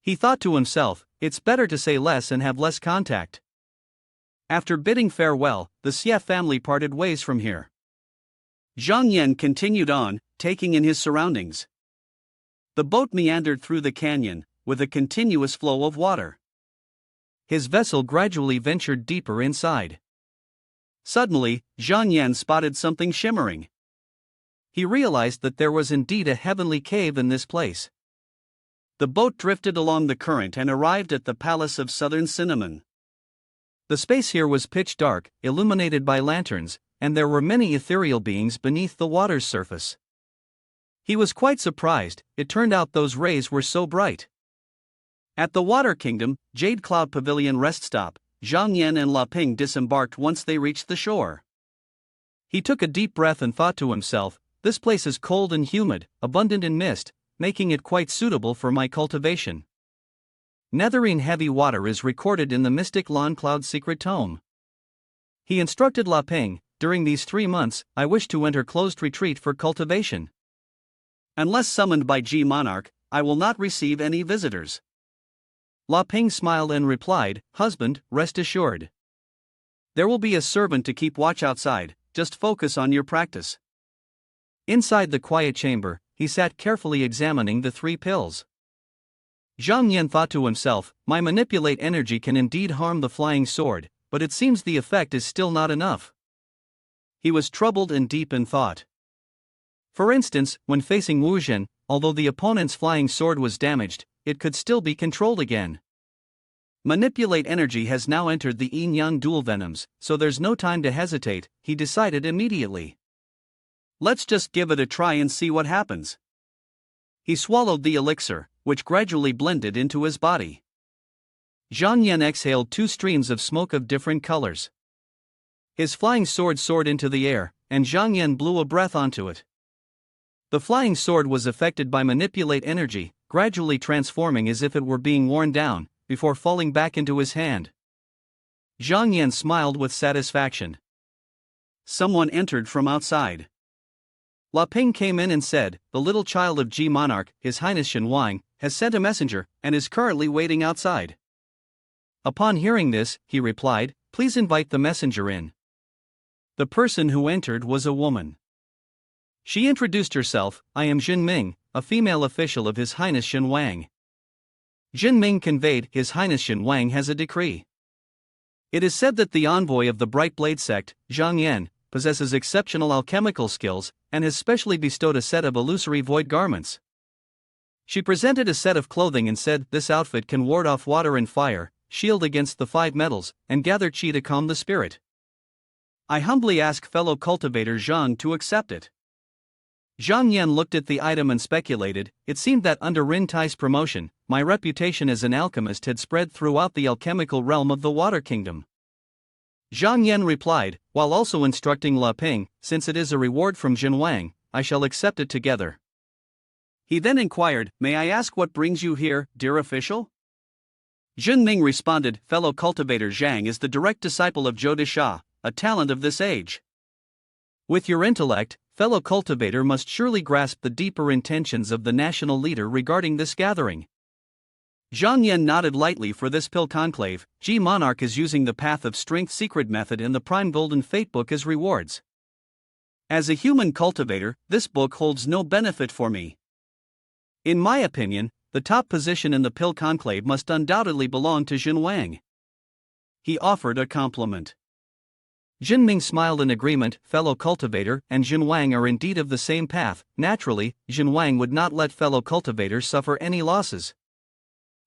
He thought to himself, it's better to say less and have less contact. After bidding farewell, the Xie family parted ways from here. Zhang Yan continued on, taking in his surroundings. The boat meandered through the canyon, with a continuous flow of water. His vessel gradually ventured deeper inside. Suddenly, Zhang Yan spotted something shimmering. He realized that there was indeed a heavenly cave in this place. The boat drifted along the current and arrived at the Palace of Southern Cinnamon. The space here was pitch dark, illuminated by lanterns, and there were many ethereal beings beneath the water's surface. He was quite surprised, it turned out those rays were so bright. At the Water Kingdom, Jade Cloud Pavilion rest stop, Zhang Yan and La Ping disembarked once they reached the shore. He took a deep breath and thought to himself, this place is cold and humid, abundant in mist, making it quite suitable for my cultivation. Netherine heavy water is recorded in the mystic Lawn Cloud secret tome. He instructed La Ping, during these 3 months, I wish to enter closed retreat for cultivation. Unless summoned by G Monarch, I will not receive any visitors. La Ping smiled and replied, husband, rest assured. There will be a servant to keep watch outside, just focus on your practice. Inside the quiet chamber, he sat carefully examining the 3 pills. Zhang Yan thought to himself, my manipulate energy can indeed harm the flying sword, but it seems the effect is still not enough. He was troubled and deep in thought. For instance, when facing Wu Zhen, although the opponent's flying sword was damaged, it could still be controlled again. Manipulate energy has now entered the yin-yang dual venoms, so there's no time to hesitate, he decided immediately. Let's just give it a try and see what happens. He swallowed the elixir, which gradually blended into his body. Zhang Yan exhaled 2 streams of smoke of different colors. His flying sword soared into the air, and Zhang Yan blew a breath onto it. The flying sword was affected by manipulate energy, gradually transforming as if it were being worn down, before falling back into his hand. Zhang Yan smiled with satisfaction. Someone entered from outside. La Ping came in and said, the little child of G Monarch, His Highness Shen Wang, has sent a messenger, and is currently waiting outside. Upon hearing this, he replied, please invite the messenger in. The person who entered was a woman. She introduced herself, I am Jin Ming, a female official of His Highness Shen Wang. Jin Ming conveyed, His Highness Shen Wang has a decree. It is said that the envoy of the Bright Blade sect, Zhang Yan, possesses exceptional alchemical skills, and has specially bestowed a set of illusory void garments. She presented a set of clothing and said, this outfit can ward off water and fire, shield against the 5 metals, and gather chi to calm the spirit. I humbly ask fellow cultivator Zhang to accept it. Zhang Yan looked at the item and speculated, it seemed that under Rin Tai's promotion, my reputation as an alchemist had spread throughout the alchemical realm of the Water Kingdom. Zhang Yan replied, while also instructing La Ping, since it is a reward from Jin Wang, I shall accept it together. He then inquired, may I ask what brings you here, dear official? Jin Ming responded, fellow cultivator Zhang is the direct disciple of Zhou Disha, a talent of this age. With your intellect, fellow cultivator must surely grasp the deeper intentions of the national leader regarding this gathering. Zhang Yan nodded lightly. For this pill conclave, G Monarch is using the Path of Strength secret method and the Prime Golden Fate book as rewards. As a human cultivator, this book holds no benefit for me. In my opinion, the top position in the pill conclave must undoubtedly belong to Jin Wang. He offered a compliment. Jin Ming smiled in agreement, fellow cultivator and Jin Wang are indeed of the same path, naturally, Jin Wang would not let fellow cultivators suffer any losses.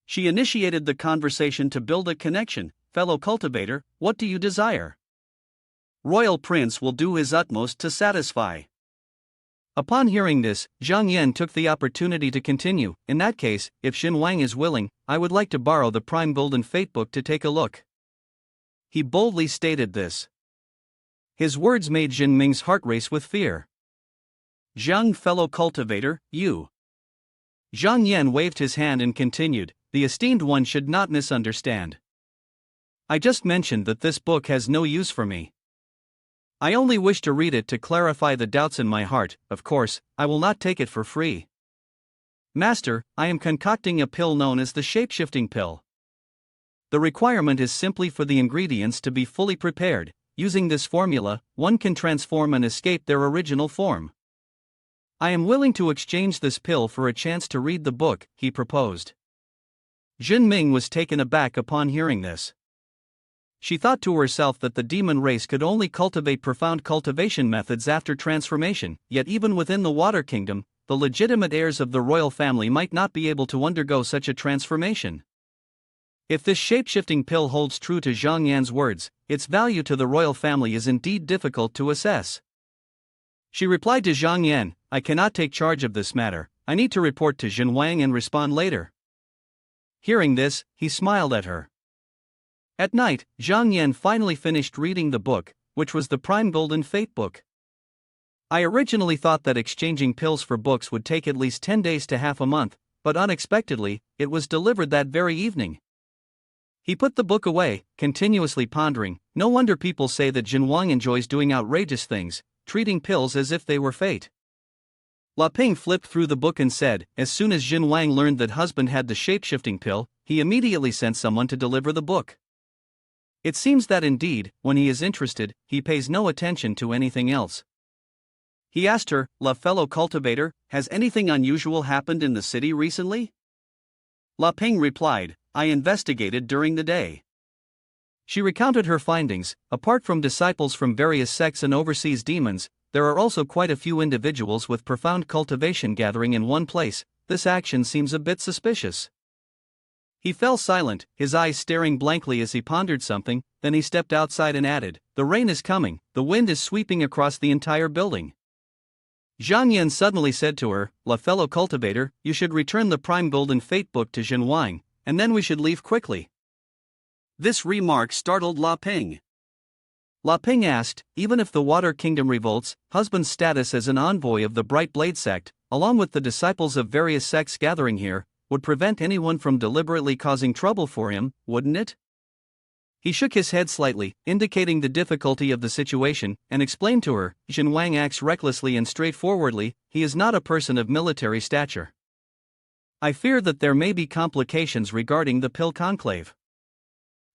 She initiated the conversation to build a connection, fellow cultivator, what do you desire? Royal Prince will do his utmost to satisfy. Upon hearing this, Zhang Yan took the opportunity to continue, in that case, if Jin Wang is willing, I would like to borrow the Prime Golden Fate book to take a look. He boldly stated this. His words made Jin Ming's heart race with fear. Zhang, fellow cultivator, you. Zhang Yan waved his hand and continued, the esteemed one should not misunderstand. I just mentioned that this book has no use for me. I only wish to read it to clarify the doubts in my heart, of course, I will not take it for free. Master, I am concocting a pill known as the shapeshifting pill. The requirement is simply for the ingredients to be fully prepared. Using this formula, one can transform and escape their original form. I am willing to exchange this pill for a chance to read the book, he proposed. Jin Ming was taken aback upon hearing this. She thought to herself that the demon race could only cultivate profound cultivation methods after transformation, yet even within the Water Kingdom, the legitimate heirs of the royal family might not be able to undergo such a transformation. If this shape-shifting pill holds true to Zhang Yan's words, its value to the royal family is indeed difficult to assess. She replied to Zhang Yan, I cannot take charge of this matter, I need to report to Jin Wang and respond later. Hearing this, he smiled at her. At night, Zhang Yan finally finished reading the book, which was the Prime Golden Fate book. I originally thought that exchanging pills for books would take at least 10 days to half a month, but unexpectedly, it was delivered that very evening. He put the book away, continuously pondering. No wonder people say that Jin Wang enjoys doing outrageous things, treating pills as if they were fate. La Ping flipped through the book and said, as soon as Jin Wang learned that husband had the shape-shifting pill, he immediately sent someone to deliver the book. It seems that indeed, when he is interested, he pays no attention to anything else. He asked her, La fellow cultivator, has anything unusual happened in the city recently? La Ping replied, I investigated during the day. She recounted her findings. Apart from disciples from various sects and overseas demons, there are also quite a few individuals with profound cultivation gathering in one place. This action seems a bit suspicious. He fell silent, his eyes staring blankly as he pondered something, then he stepped outside and added, the rain is coming, the wind is sweeping across the entire building. Zhang Yan suddenly said to her, La fellow cultivator, you should return the Prime Golden Fate book to Jin Wang, and then we should leave quickly. This remark startled La Ping. La Ping asked, even if the Water Kingdom revolts, husband's status as an envoy of the Bright Blade sect, along with the disciples of various sects gathering here, would prevent anyone from deliberately causing trouble for him, wouldn't it? He shook his head slightly, indicating the difficulty of the situation, and explained to her, Jin Wang acts recklessly and straightforwardly, he is not a person of military stature. I fear that there may be complications regarding the pill conclave.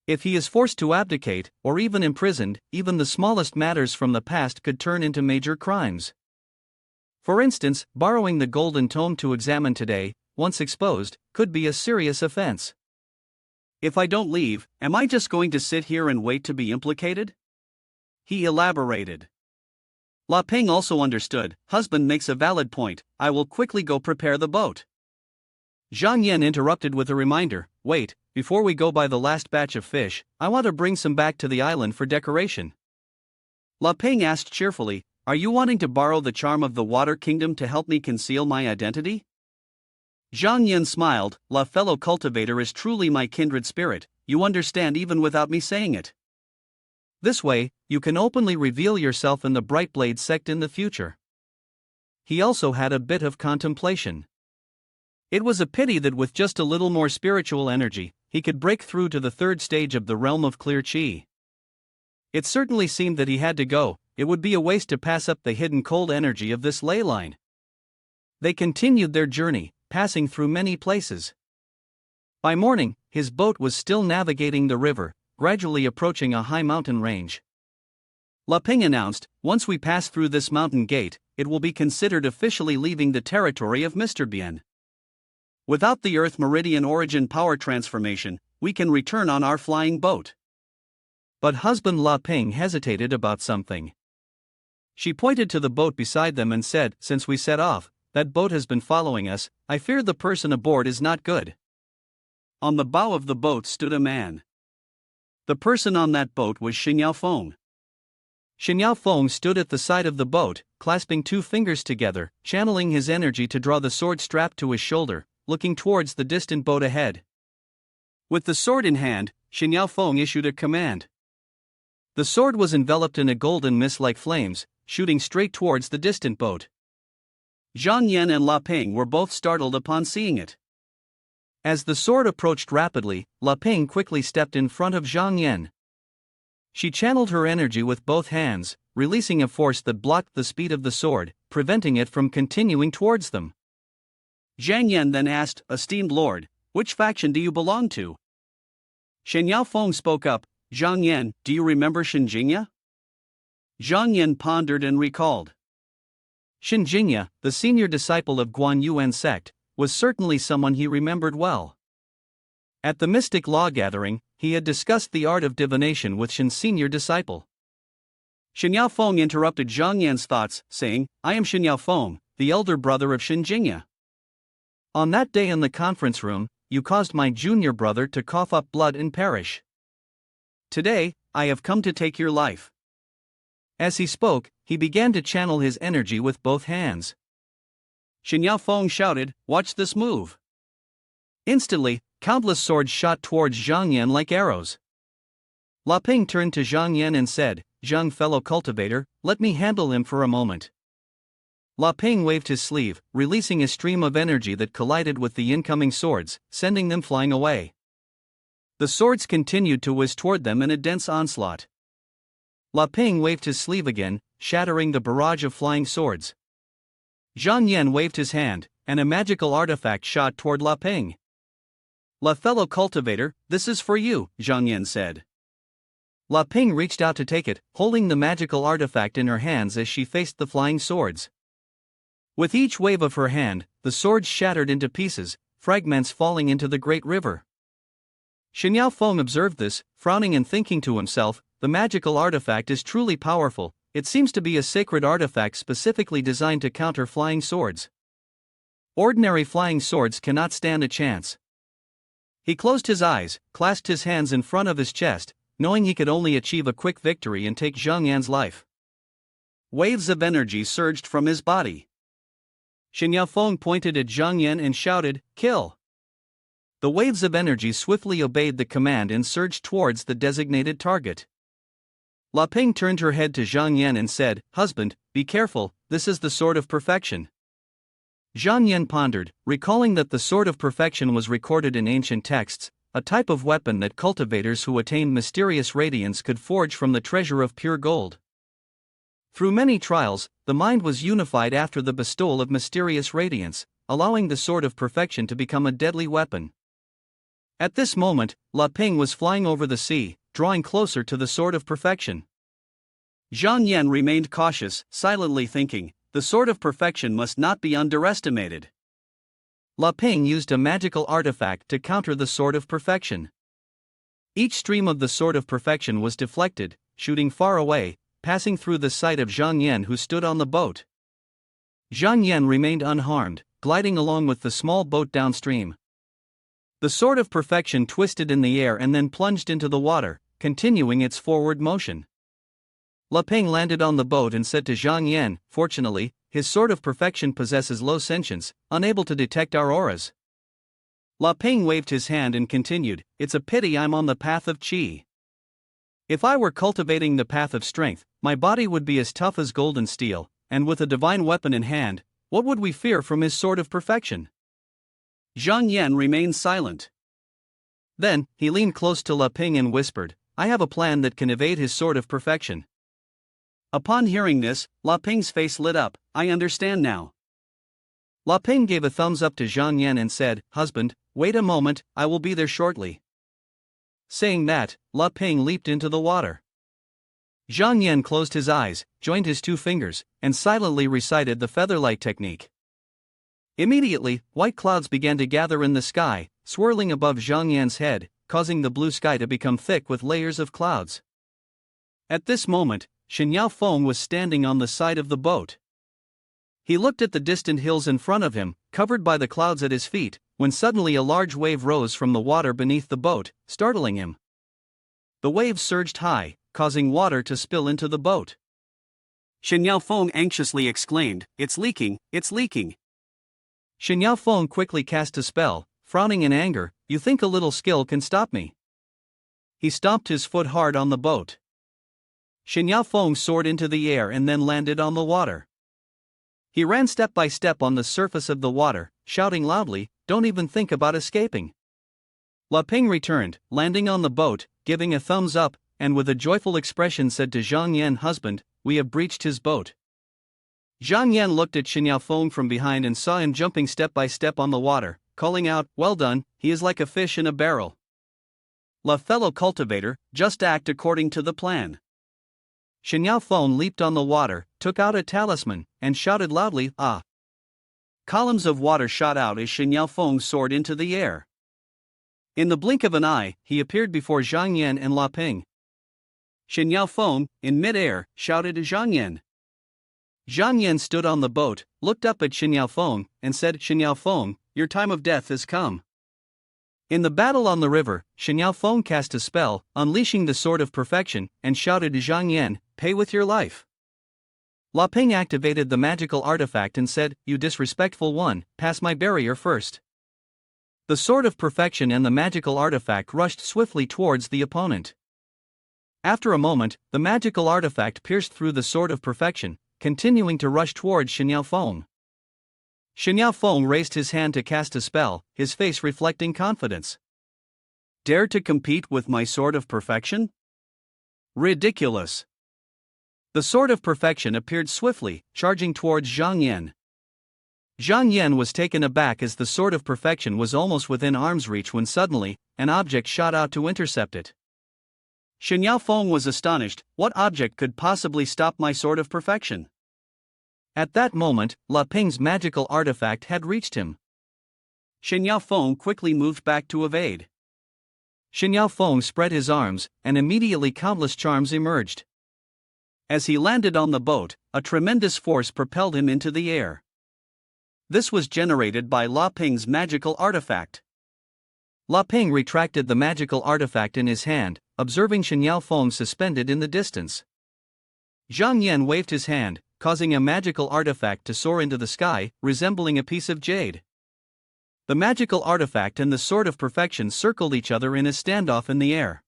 If he is forced to abdicate, or even imprisoned, even the smallest matters from the past could turn into major crimes. For instance, borrowing the golden tome to examine today, once exposed, could be a serious offense. If I don't leave, am I just going to sit here and wait to be implicated? He elaborated. La Ping also understood, husband makes a valid point, I will quickly go prepare the boat. Zhang Yan interrupted with a reminder, wait, before we go buy the last batch of fish, I want to bring some back to the island for decoration. La Ping asked cheerfully, are you wanting to borrow the charm of the Water Kingdom to help me conceal my identity? Zhang Yan smiled, La fellow cultivator is truly my kindred spirit, you understand even without me saying it. This way, you can openly reveal yourself in the Bright Blade sect in the future. He also had a bit of contemplation. It was a pity that with just a little more spiritual energy, he could break through to the third stage of the realm of clear chi. It certainly seemed that he had to go, it would be a waste to pass up the hidden cold energy of this ley line. They continued their journey, passing through many places. By morning, his boat was still navigating the river, gradually approaching a high mountain range. La Ping announced, once we pass through this mountain gate, it will be considered officially leaving the territory of Mr. Bien. Without the Earth Meridian Origin power transformation, we can return on our flying boat. But husband La Ping hesitated about something. She pointed to the boat beside them and said, since we set off, that boat has been following us, I fear the person aboard is not good. On the bow of the boat stood a man. The person on that boat was Xinyao Feng. Xinyao Feng stood at the side of the boat, clasping two fingers together, channeling his energy to draw the sword strapped to his shoulder, looking towards the distant boat ahead. With the sword in hand, Xinyao Feng issued a command. The sword was enveloped in a golden mist like flames, shooting straight towards the distant boat. Zhang Yan and La Ping were both startled upon seeing it. As the sword approached rapidly, La Ping quickly stepped in front of Zhang Yan. She channeled her energy with both hands, releasing a force that blocked the speed of the sword, preventing it from continuing towards them. Zhang Yan then asked, esteemed lord, which faction do you belong to? Shen Yaofeng spoke up, Zhang Yan, do you remember Shinjingya? Zhang Yan pondered and recalled. Shinjingya, the senior disciple of Guan Yuan sect, was certainly someone he remembered well. At the mystic law gathering, he had discussed the art of divination with Shin's senior disciple. Shen Yaofeng interrupted Zhang Yan's thoughts, saying, I am Shen Yaofeng, the elder brother of Shinjingya. On that day in the conference room, you caused my junior brother to cough up blood and perish. Today, I have come to take your life. As he spoke, he began to channel his energy with both hands. Shen Yaofeng shouted, watch this move. Instantly, countless swords shot towards Zhang Yan like arrows. La Ping turned to Zhang Yan and said, Zhang fellow cultivator, let me handle him for a moment. La Ping waved his sleeve, releasing a stream of energy that collided with the incoming swords, sending them flying away. The swords continued to whiz toward them in a dense onslaught. La Ping waved his sleeve again, shattering the barrage of flying swords. Zhang Yan waved his hand, and a magical artifact shot toward La Ping. La fellow cultivator, this is for you, Zhang Yan said. La Ping reached out to take it, holding the magical artifact in her hands as she faced the flying swords. With each wave of her hand, the swords shattered into pieces, fragments falling into the great river. Shen Yaofeng observed this, frowning and thinking to himself, the magical artifact is truly powerful, it seems to be a sacred artifact specifically designed to counter flying swords. Ordinary flying swords cannot stand a chance. He closed his eyes, clasped his hands in front of his chest, knowing he could only achieve a quick victory and take Zhang Yan's life. Waves of energy surged from his body. Shen Yaofeng pointed at Zhang Yan and shouted, kill! The waves of energy swiftly obeyed the command and surged towards the designated target. La Ping turned her head to Zhang Yan and said, husband, be careful, this is the sword of perfection. Zhang Yan pondered, recalling that the sword of perfection was recorded in ancient texts, a type of weapon that cultivators who attained mysterious radiance could forge from the treasure of pure gold. Through many trials, the mind was unified after the bestowal of mysterious radiance, allowing the sword of perfection to become a deadly weapon. At this moment, La Ping was flying over the sea, drawing closer to the sword of perfection. Zhang Yan remained cautious, silently thinking, the sword of perfection must not be underestimated. La Ping used a magical artifact to counter the sword of perfection. Each stream of the sword of perfection was deflected, shooting far away, passing through the sight of Zhang Yan who stood on the boat. Zhang Yan remained unharmed, gliding along with the small boat downstream. The sword of perfection twisted in the air and then plunged into the water, continuing its forward motion. La Ping landed on the boat and said to Zhang Yan, fortunately, his sword of perfection possesses low sentience, unable to detect our auras. La Ping waved his hand and continued, it's a pity I'm on the path of qi. If I were cultivating the path of strength, my body would be as tough as golden steel, and with a divine weapon in hand, what would we fear from his sword of perfection? Zhang Yan remained silent. Then, he leaned close to La Ping and whispered, I have a plan that can evade his sword of perfection. Upon hearing this, La Ping's face lit up, I understand now. La Ping gave a thumbs up to Zhang Yan and said, husband, wait a moment, I will be there shortly. Saying that, La Ping leaped into the water. Zhang Yan closed his eyes, joined his two fingers, and silently recited the featherlight technique. Immediately, white clouds began to gather in the sky, swirling above Zhang Yan's head, causing the blue sky to become thick with layers of clouds. At this moment, Shen Yaofeng was standing on the side of the boat. He looked at the distant hills in front of him, covered by the clouds at his feet, when suddenly a large wave rose from the water beneath the boat, startling him. The wave surged high, causing water to spill into the boat. Shen Yaofeng anxiously exclaimed, it's leaking, it's leaking. Shen Yaofeng quickly cast a spell, frowning in anger, you think a little skill can stop me? He stomped his foot hard on the boat. Shen Yaofeng soared into the air and then landed on the water. He ran step by step on the surface of the water, shouting loudly, don't even think about escaping. La Ping returned, landing on the boat, giving a thumbs up, and with a joyful expression said to Zhang Yan, husband, we have breached his boat. Zhang Yan looked at Xin Yaofeng from behind and saw him jumping step by step on the water, calling out, "Well done, he is like a fish in a barrel. La fellow cultivator, just act according to the plan." Xin Yaofeng leaped on the water, took out a talisman, and shouted loudly, "Ah!" Columns of water shot out as Xin Yaofeng soared into the air. In the blink of an eye, he appeared before Zhang Yan and La Ping. Xin Yaofeng, in mid-air, shouted to Zhang Yan. Zhang Yan stood on the boat, looked up at Xin Yaofeng, and said, "Xin Yaofeng, your time of death has come." In the battle on the river, Xin Yaofeng cast a spell, unleashing the Sword of Perfection, and shouted to Zhang Yan, "Pay with your life." La Ping activated the magical artifact and said, "You disrespectful one, pass my barrier first." The Sword of Perfection and the magical artifact rushed swiftly towards the opponent. After a moment, the magical artifact pierced through the Sword of Perfection, continuing to rush towards Xin Yaofeng. Xin Yaofeng raised his hand to cast a spell, his face reflecting confidence. "Dare to compete with my Sword of Perfection? Ridiculous." The Sword of Perfection appeared swiftly, charging towards Zhang Yan. Zhang Yan was taken aback as the Sword of Perfection was almost within arm's reach when suddenly, an object shot out to intercept it. Xin Yaofeng was astonished. What object could possibly stop my Sword of Perfection? At that moment, La Ping's magical artifact had reached him. Xin Yaofeng quickly moved back to evade. Xin Yaofeng spread his arms, and immediately countless charms emerged. As he landed on the boat, a tremendous force propelled him into the air. This was generated by La Ping's magical artifact. La Ping retracted the magical artifact in his hand, observing Xin Yaofeng suspended in the distance. Zhang Yan waved his hand, causing a magical artifact to soar into the sky, resembling a piece of jade. The magical artifact and the Sword of Perfection circled each other in a standoff in the air.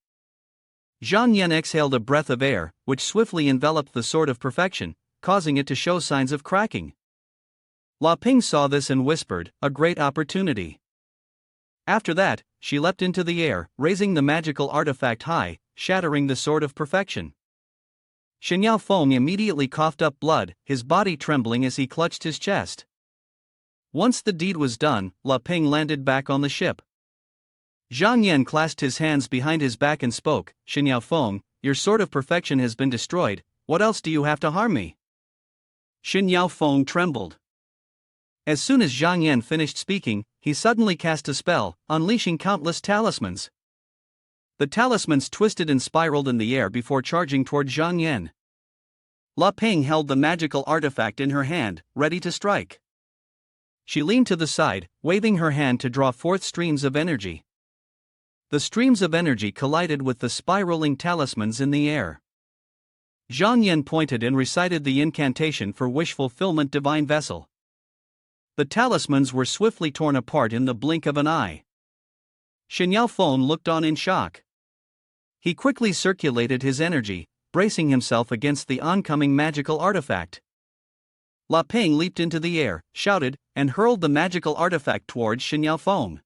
Zhang Yan exhaled a breath of air, which swiftly enveloped the Sword of Perfection, causing it to show signs of cracking. La Ping saw this and whispered, "A great opportunity." After that, she leapt into the air, raising the magical artifact high, shattering the Sword of Perfection. Xin Yaofeng immediately coughed up blood, his body trembling as he clutched his chest. Once the deed was done, La Ping landed back on the ship. Zhang Yan clasped his hands behind his back and spoke, "Xin Yaofeng, your Sword of Perfection has been destroyed, what else do you have to harm me?" Xin Yaofeng trembled. As soon as Zhang Yan finished speaking, he suddenly cast a spell, unleashing countless talismans. The talismans twisted and spiraled in the air before charging toward Zhang Yan. La Ping held the magical artifact in her hand, ready to strike. She leaned to the side, waving her hand to draw forth streams of energy. The streams of energy collided with the spiraling talismans in the air. Zhang Yan pointed and recited the incantation for wish fulfillment divine vessel. The talismans were swiftly torn apart in the blink of an eye. Xin Yaofeng looked on in shock. He quickly circulated his energy, bracing himself against the oncoming magical artifact. La Ping leaped into the air, shouted, and hurled the magical artifact towards Xin Yaofeng.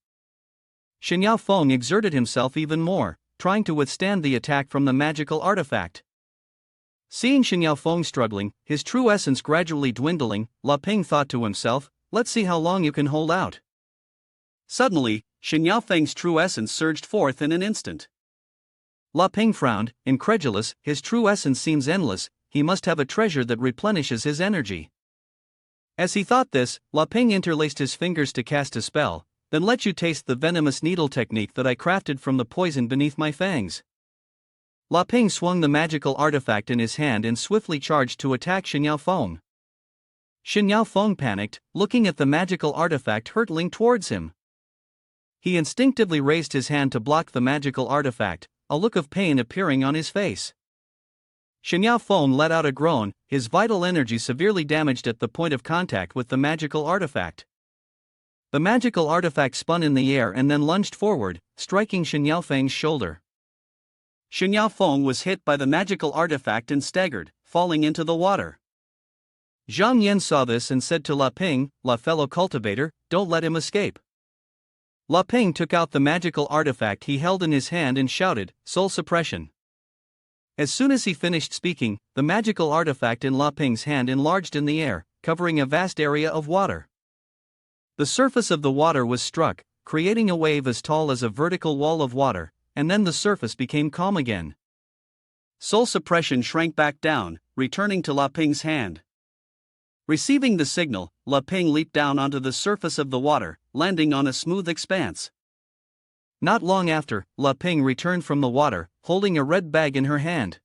Xin Yaofeng exerted himself even more, trying to withstand the attack from the magical artifact. Seeing Xin Yaofeng struggling, his true essence gradually dwindling, La Ping thought to himself, "Let's see how long you can hold out." Suddenly, Xin Yaofeng's true essence surged forth in an instant. La Ping frowned, incredulous. His true essence seems endless, he must have a treasure that replenishes his energy. As he thought this, La Ping interlaced his fingers to cast a spell, "Then let you taste the venomous needle technique that I crafted from the poison beneath my fangs." La Ping swung the magical artifact in his hand and swiftly charged to attack Xin Yaofeng. Xin Yaofeng panicked, looking at the magical artifact hurtling towards him. He instinctively raised his hand to block the magical artifact, a look of pain appearing on his face. Xin Yaofeng let out a groan, his vital energy severely damaged at the point of contact with the magical artifact. The magical artifact spun in the air and then lunged forward, striking Xin Yaofeng's shoulder. Xin Yaofeng was hit by the magical artifact and staggered, falling into the water. Zhang Yan saw this and said to La Ping, "La fellow cultivator, don't let him escape." La Ping took out the magical artifact he held in his hand and shouted, "Soul suppression." As soon as he finished speaking, the magical artifact in La Ping's hand enlarged in the air, covering a vast area of water. The surface of the water was struck, creating a wave as tall as a vertical wall of water, and then the surface became calm again. Soul suppression shrank back down, returning to La Ping's hand. Receiving the signal, La Ping leaped down onto the surface of the water, landing on a smooth expanse. Not long after, La Ping returned from the water, holding a red bag in her hand.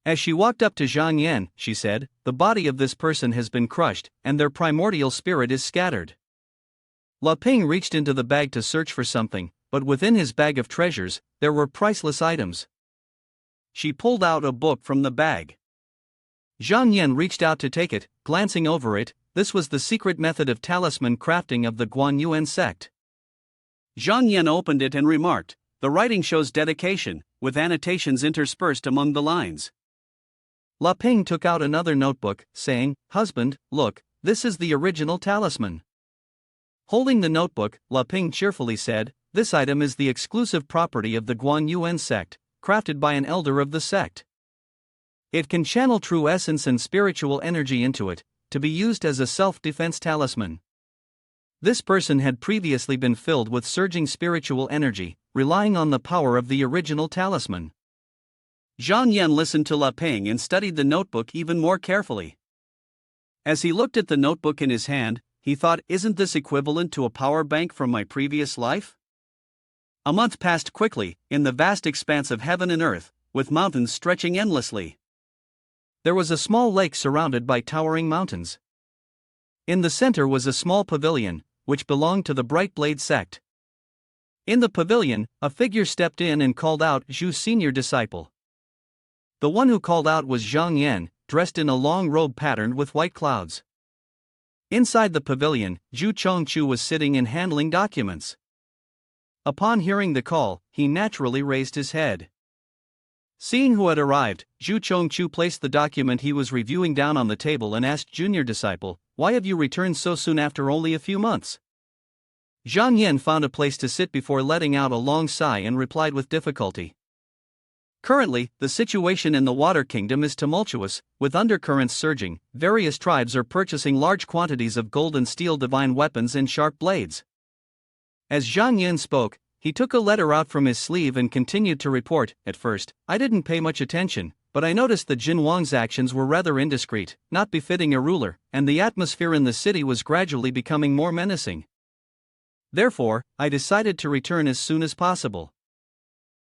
As she walked up to Zhang Yan, she said, "The body of this person has been crushed, and their primordial spirit is scattered." La Ping reached into the bag to search for something, but within his bag of treasures, there were priceless items. She pulled out a book from the bag. Zhang Yan reached out to take it, glancing over it. This was the secret method of talisman crafting of the Guan Yuan sect. Zhang Yan opened it and remarked, "The writing shows dedication, with annotations interspersed among the lines." La Ping took out another notebook, saying, "Husband, look, this is the original talisman." Holding the notebook, La Ping cheerfully said, "This item is the exclusive property of the Guan Yuan sect, crafted by an elder of the sect. It can channel true essence and spiritual energy into it, to be used as a self-defense talisman. This person had previously been filled with surging spiritual energy, relying on the power of the original talisman." Zhang Yan listened to La Ping and studied the notebook even more carefully. As he looked at the notebook in his hand, he thought, "Isn't this equivalent to a power bank from my previous life?" A month passed quickly, in the vast expanse of heaven and earth, with mountains stretching endlessly. There was a small lake surrounded by towering mountains. In the center was a small pavilion, which belonged to the Bright Blade sect. In the pavilion, a figure stepped in and called out, "Zhu's senior disciple." The one who called out was Zhang Yan, dressed in a long robe patterned with white clouds. Inside the pavilion, Zhu Chongchu was sitting and handling documents. Upon hearing the call, he naturally raised his head. Seeing who had arrived, Zhu Chongchu placed the document he was reviewing down on the table and asked Junior Disciple, "Why have you returned so soon after only a few months?" Zhang Yan found a place to sit before letting out a long sigh and replied with difficulty. "Currently, the situation in the Water Kingdom is tumultuous, with undercurrents surging. Various tribes are purchasing large quantities of gold and steel divine weapons and sharp blades." As Zhang Yan spoke, he took a letter out from his sleeve and continued to report, "At first, I didn't pay much attention, but I noticed that Jin Wang's actions were rather indiscreet, not befitting a ruler, and the atmosphere in the city was gradually becoming more menacing. Therefore, I decided to return as soon as possible."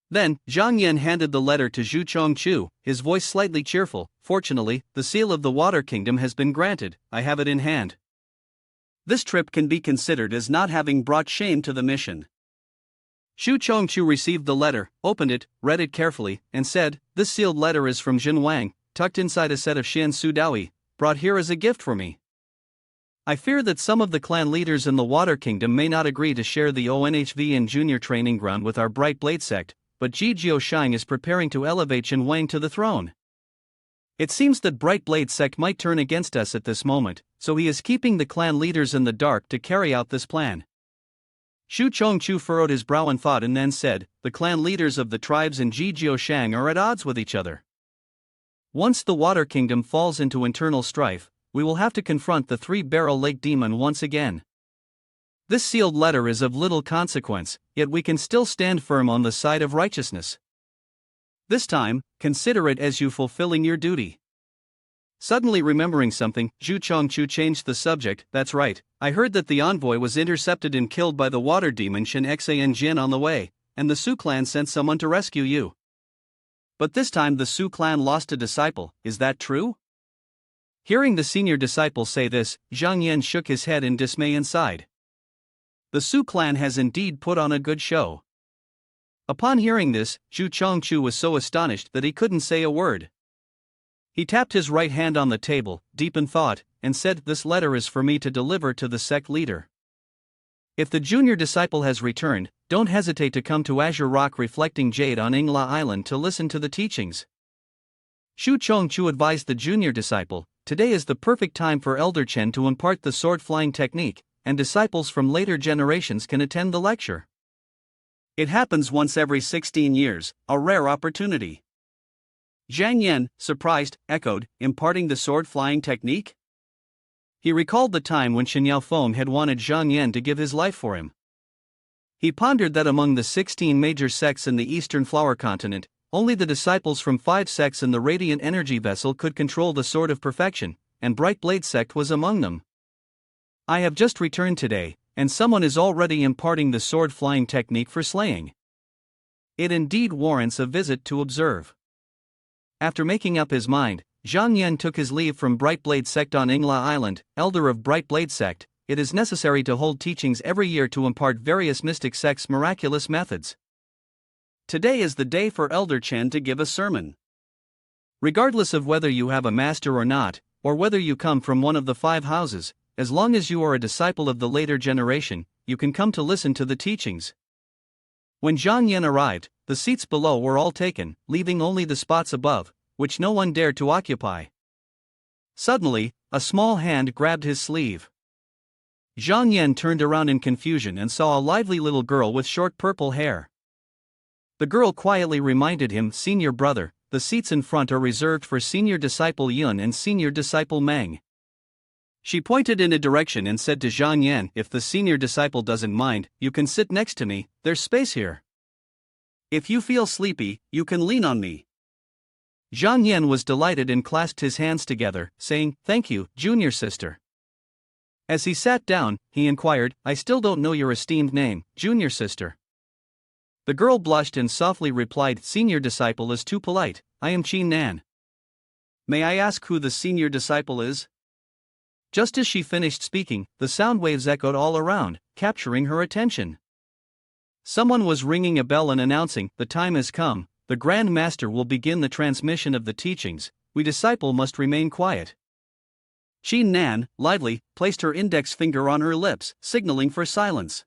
Then, Zhang Yan handed the letter to Zhu Chongchu, his voice slightly cheerful. "Fortunately, the seal of the Water Kingdom has been granted, I have it in hand. This trip can be considered as not having brought shame to the mission." Zhu Chongchu received the letter, opened it, read it carefully, and said, "This sealed letter is from Jin Wang, tucked inside a set of Xian Su Daoi, brought here as a gift for me. I fear that some of the clan leaders in the Water Kingdom may not agree to share the ONHV and junior training ground with our Bright Blade sect, but Ji Jiushang is preparing to elevate Jin Wang to the throne. It seems that Bright Blade sect might turn against us at this moment, so he is keeping the clan leaders in the dark to carry out this plan." Zhu Chongchu furrowed his brow in thought and then said, "The clan leaders of the tribes in Ji Jiushang are at odds with each other. Once the Water Kingdom falls into internal strife, we will have to confront the Three-Barrel Lake Demon once again. This sealed letter is of little consequence, yet we can still stand firm on the side of righteousness. This time, consider it as you fulfilling your duty." Suddenly remembering something, Zhu Chongchu changed the subject. "That's right, I heard that the envoy was intercepted and killed by the water demon Shen Xan Jin on the way, and the Su clan sent someone to rescue you. But this time the Su clan lost a disciple, is that true?" Hearing the senior disciple say this, Zhang Yan shook his head in dismay and sighed. The Su clan has indeed put on a good show. Upon hearing this, Zhu Chongchu was so astonished that he couldn't say a word. He tapped his right hand on the table, deep in thought, and said, "This letter is for me to deliver to the sect leader. If the junior disciple has returned, don't hesitate to come to Azure Rock Reflecting Jade on Ingla Island to listen to the teachings." Zhu Chongchu advised the junior disciple, "Today is the perfect time for Elder Chen to impart the sword-flying technique, and disciples from later generations can attend the lecture. It happens once every 16 years, a rare opportunity." Zhang Yan, surprised, echoed, "Imparting the sword-flying technique? He recalled the time when Xinyao Feng had wanted Zhang Yan to give his life for him. He pondered that among the 16 major sects in the Eastern Flower Continent, only the disciples from 5 sects in the Radiant Energy Vessel could control the Sword of Perfection, and Bright Blade sect was among them. I have just returned today, and someone is already imparting the sword flying technique for slaying. It indeed warrants a visit to observe. After making up his mind, Zhang Yan took his leave from Bright Blade sect on Ingla Island. Elder of Bright Blade sect, it is necessary to hold teachings every year to impart various mystic sects' miraculous methods. Today is the day for Elder Chen to give a sermon. Regardless of whether you have a master or not, or whether you come from one of the 5 houses, as long as you are a disciple of the later generation, you can come to listen to the teachings. When Zhang Yan arrived, the seats below were all taken, leaving only the spots above, which no one dared to occupy. Suddenly, a small hand grabbed his sleeve. Zhang Yan turned around in confusion and saw a lively little girl with short purple hair. The girl quietly reminded him, "Senior brother, the seats in front are reserved for senior disciple Yun and senior disciple Meng." She pointed in a direction and said to Zhang Yan, "If the senior disciple doesn't mind, you can sit next to me, there's space here. If you feel sleepy, you can lean on me." Zhang Yan was delighted and clasped his hands together, saying, "Thank you, junior sister." As he sat down, he inquired, "I still don't know your esteemed name, junior sister." The girl blushed and softly replied, "Senior disciple is too polite, I am Qin Nan." "May I ask who the senior disciple is?" Just as she finished speaking, the sound waves echoed all around, capturing her attention. Someone was ringing a bell and announcing, "The time has come, the Grand Master will begin the transmission of the teachings, we disciple must remain quiet." Qin Nan, lively, placed her index finger on her lips, signaling for silence.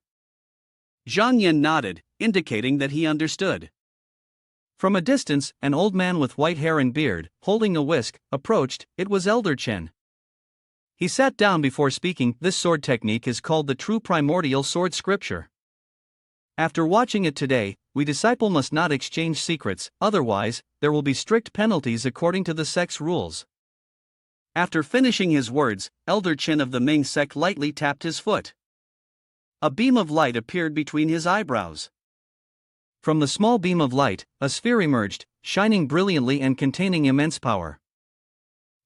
Zhang Yan nodded, indicating that he understood. From a distance, an old man with white hair and beard, holding a whisk, approached. It was Elder Chen. He sat down before speaking. "This sword technique is called the true primordial sword scripture. After watching it today, we disciple must not exchange secrets, otherwise, there will be strict penalties according to the sect's rules." After finishing his words, Elder Chen of the Ming sect lightly tapped his foot. A beam of light appeared between his eyebrows. From the small beam of light, a sphere emerged, shining brilliantly and containing immense power.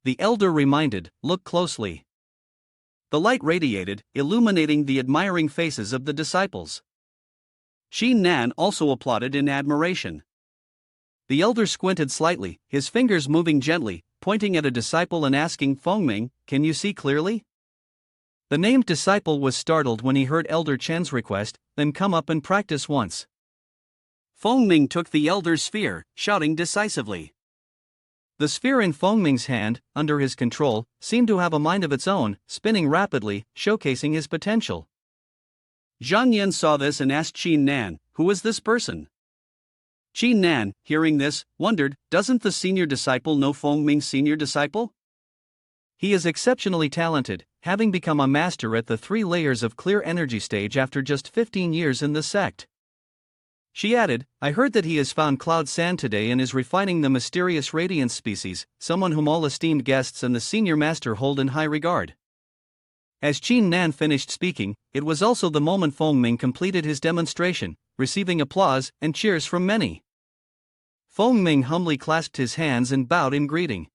The elder reminded, "Look closely." The light radiated, illuminating the admiring faces of the disciples. Qin Nan also applauded in admiration. The elder squinted slightly, his fingers moving gently, pointing at a disciple and asking, "Fengming, can you see clearly?" The named disciple was startled when he heard Elder Chen's request, "Then come up and practice once." Fengming took the elder's sphere, shouting decisively. The sphere in Fengming's hand, under his control, seemed to have a mind of its own, spinning rapidly, showcasing his potential. Zhang Yan saw this and asked Qin Nan, "Who is this person?" Qin Nan, hearing this, wondered, "Doesn't the senior disciple know Fengming's senior disciple? He is exceptionally talented, having become a master at the 3 layers of clear energy stage after just 15 years in the sect." She added, "I heard that he has found Cloud Sand today and is refining the mysterious radiance species, someone whom all esteemed guests and the senior master hold in high regard." As Qin Nan finished speaking, it was also the moment Fengming completed his demonstration, receiving applause and cheers from many. Fengming humbly clasped his hands and bowed in greeting.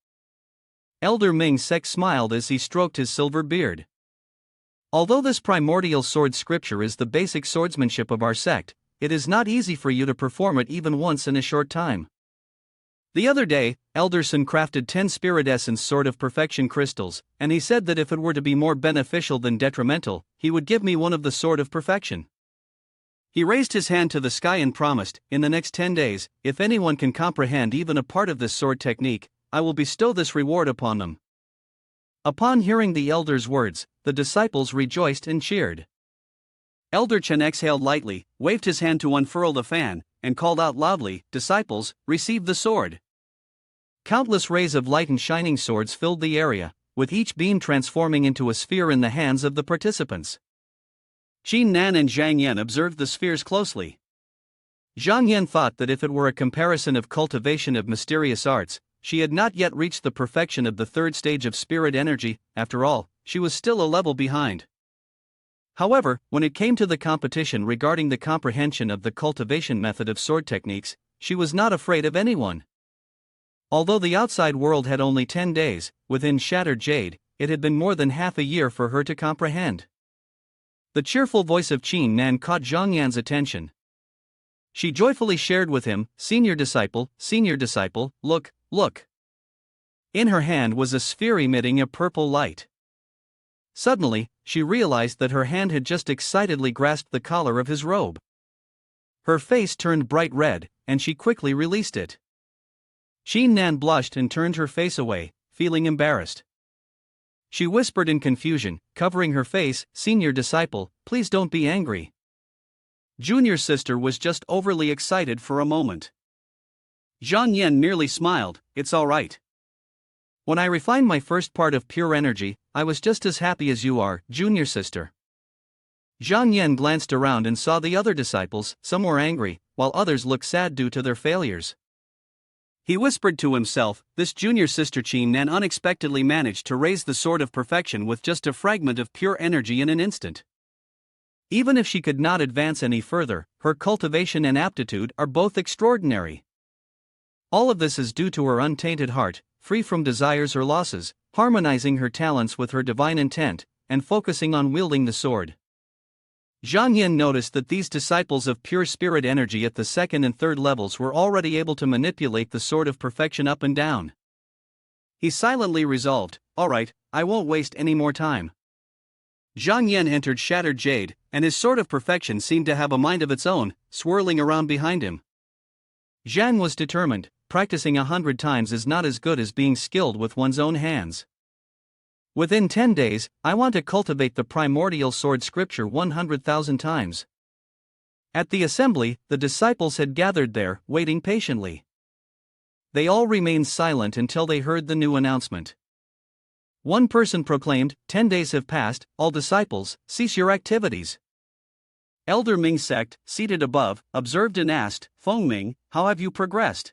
Elder Ming sect smiled as he stroked his silver beard. "Although this primordial sword scripture is the basic swordsmanship of our sect, it is not easy for you to perform it even once in a short time. The other day, Elderson crafted 10 Spirit Essence Sword of Perfection crystals, and he said that if it were to be more beneficial than detrimental, he would give me one of the Sword of Perfection. He raised his hand to the sky and promised, in the next 10 days, if anyone can comprehend even a part of this sword technique, I will bestow this reward upon them." Upon hearing the elder's words, the disciples rejoiced and cheered. Elder Chen exhaled lightly, waved his hand to unfurl the fan, and called out loudly, "Disciples, receive the sword." Countless rays of light and shining swords filled the area, with each beam transforming into a sphere in the hands of the participants. Qin Nan and Zhang Yan observed the spheres closely. Zhang Yan thought that if it were a comparison of cultivation of mysterious arts, she had not yet reached the perfection of the 3rd stage of spirit energy. After all, she was still a level behind. However, when it came to the competition regarding the comprehension of the cultivation method of sword techniques, she was not afraid of anyone. Although the outside world had only 10 days, within Shattered Jade, it had been more than half a year for her to comprehend. The cheerful voice of Qin Nan caught Zhang Yan's attention. She joyfully shared with him, senior disciple, look, look. In her hand was a sphere emitting a purple light. Suddenly, she realized that her hand had just excitedly grasped the collar of his robe. Her face turned bright red, and she quickly released it. Qin Nan blushed and turned her face away, feeling embarrassed. She whispered in confusion, covering her face, "Senior disciple, please don't be angry." Junior sister was just overly excited for a moment. Zhang Yan merely smiled, "It's all right. When I refined my first part of pure energy, I was just as happy as you are, junior sister." Zhang Yan glanced around and saw the other disciples. Some were angry, while others looked sad due to their failures. He whispered to himself, this junior sister Qin Nan unexpectedly managed to raise the sword of perfection with just a fragment of pure energy in an instant. Even if she could not advance any further, her cultivation and aptitude are both extraordinary. All of this is due to her untainted heart, free from desires or losses, harmonizing her talents with her divine intent, and focusing on wielding the sword. Zhang Yin noticed that these disciples of pure spirit energy at the second and third levels were already able to manipulate the sword of perfection up and down. He silently resolved, "Alright, I won't waste any more time." Zhang Yin entered Shattered Jade, and his sword of perfection seemed to have a mind of its own, swirling around behind him. Zhang was determined, practicing 100 times is not as good as being skilled with one's own hands. Within 10 days, I want to cultivate the primordial sword scripture 100,000 times. At the assembly, the disciples had gathered there, waiting patiently. They all remained silent until they heard the new announcement. One person proclaimed, 10 days have passed, all disciples, cease your activities. Elder Ming sect, seated above, observed and asked, Feng Ming, how have you progressed?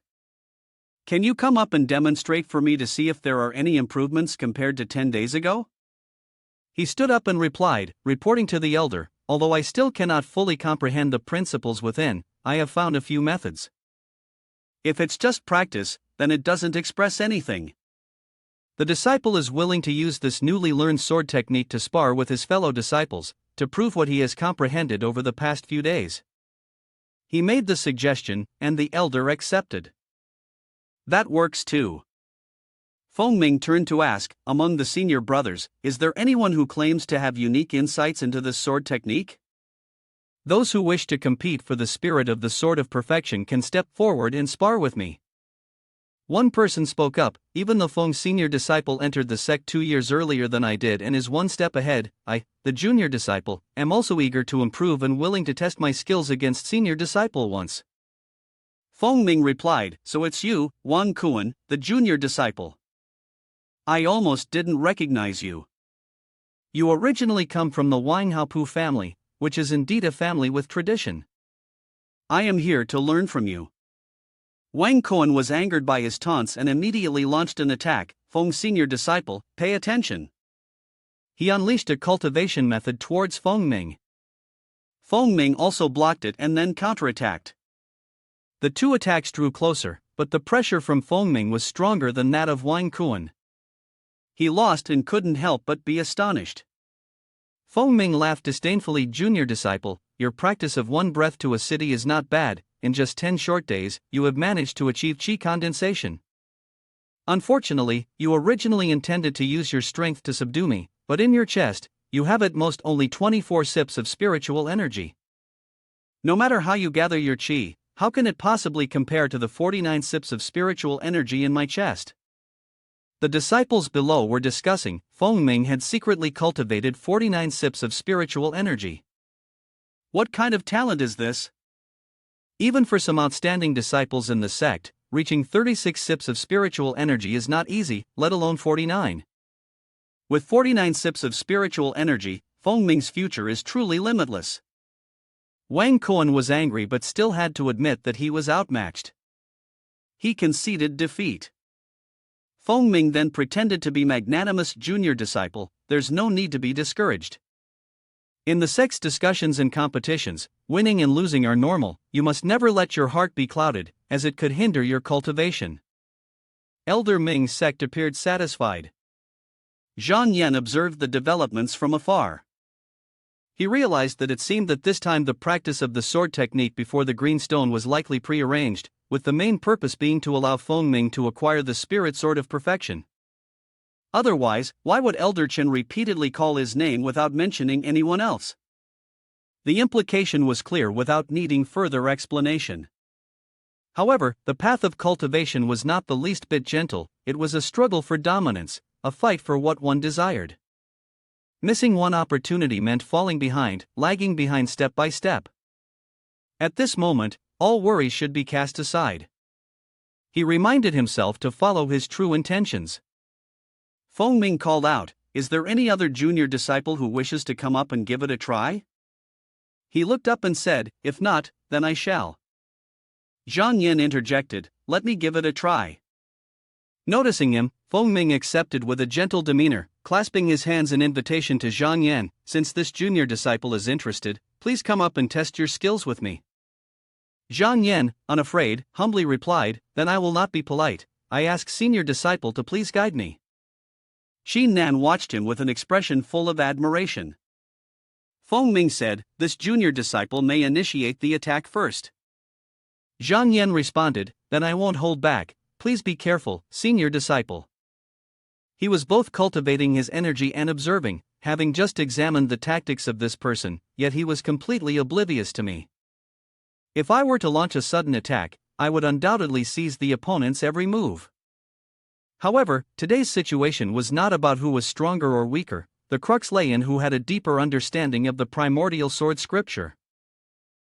Can you come up and demonstrate for me to see if there are any improvements compared to 10 days ago? He stood up and replied, reporting to the elder, although I still cannot fully comprehend the principles within, I have found a few methods. If it's just practice, then it doesn't express anything. The disciple is willing to use this newly learned sword technique to spar with his fellow disciples, to prove what he has comprehended over the past few days. He made the suggestion, and the elder accepted. That works too. Feng Ming turned to ask, among the senior brothers, is there anyone who claims to have unique insights into this sword technique? Those who wish to compete for the spirit of the sword of perfection can step forward and spar with me. One person spoke up, even though Feng's senior disciple entered the sect 2 years earlier than I did and is one step ahead, I, the junior disciple, am also eager to improve and willing to test my skills against senior disciple once. Feng Ming replied, so it's you, Wang Kuan, the junior disciple. I almost didn't recognize you. You originally come from the Wang Haopu family, which is indeed a family with tradition. I am here to learn from you. Wang Kuan was angered by his taunts and immediately launched an attack. Feng's senior disciple, pay attention. He unleashed a cultivation method towards Feng Ming. Feng Ming also blocked it and then counterattacked. The two attacks drew closer, but the pressure from Feng Ming was stronger than that of Wang Kuan. He lost and couldn't help but be astonished. Feng Ming laughed disdainfully. Junior disciple, your practice of one breath to a city is not bad. In just 10 short days, you have managed to achieve chi condensation. Unfortunately, you originally intended to use your strength to subdue me, but in your chest, you have at most only 24 sips of spiritual energy. No matter how you gather your chi, how can it possibly compare to the 49 sips of spiritual energy in my chest? The disciples below were discussing, Feng Ming had secretly cultivated 49 sips of spiritual energy. What kind of talent is this? Even for some outstanding disciples in the sect, reaching 36 sips of spiritual energy is not easy, let alone 49. With 49 sips of spiritual energy, Feng Ming's future is truly limitless. Wang Kuan was angry but still had to admit that he was outmatched. He conceded defeat. Feng Ming then pretended to be magnanimous. Junior disciple, there's no need to be discouraged. In the sect's discussions and competitions, winning and losing are normal. You must never let your heart be clouded, as it could hinder your cultivation. Elder Ming's sect appeared satisfied. Zhang Yan observed the developments from afar. He realized that it seemed that this time the practice of the sword technique before the green stone was likely prearranged, with the main purpose being to allow Feng Ming to acquire the spirit sword of perfection. Otherwise, why would Elder Chen repeatedly call his name without mentioning anyone else? The implication was clear without needing further explanation. However, the path of cultivation was not the least bit gentle. It was a struggle for dominance, a fight for what one desired. Missing one opportunity meant falling behind, lagging behind step by step. At this moment, all worries should be cast aside. He reminded himself to follow his true intentions. Feng Ming called out, "Is there any other junior disciple who wishes to come up and give it a try?" He looked up and said, "If not, then I shall." Zhang Yan interjected, "Let me give it a try." Noticing him, Feng Ming accepted with a gentle demeanor, clasping his hands in invitation to Zhang Yan. "Since this junior disciple is interested, please come up and test your skills with me." Zhang Yan, unafraid, humbly replied, "Then I will not be polite. I ask senior disciple to please guide me." Qin Nan watched him with an expression full of admiration. Feng Ming said, "This junior disciple may initiate the attack first." Zhang Yan responded, "Then I won't hold back. Please be careful, senior disciple." He was both cultivating his energy and observing, having just examined the tactics of this person, yet he was completely oblivious to me. If I were to launch a sudden attack, I would undoubtedly seize the opponent's every move. However, today's situation was not about who was stronger or weaker. The crux lay in who had a deeper understanding of the primordial sword scripture.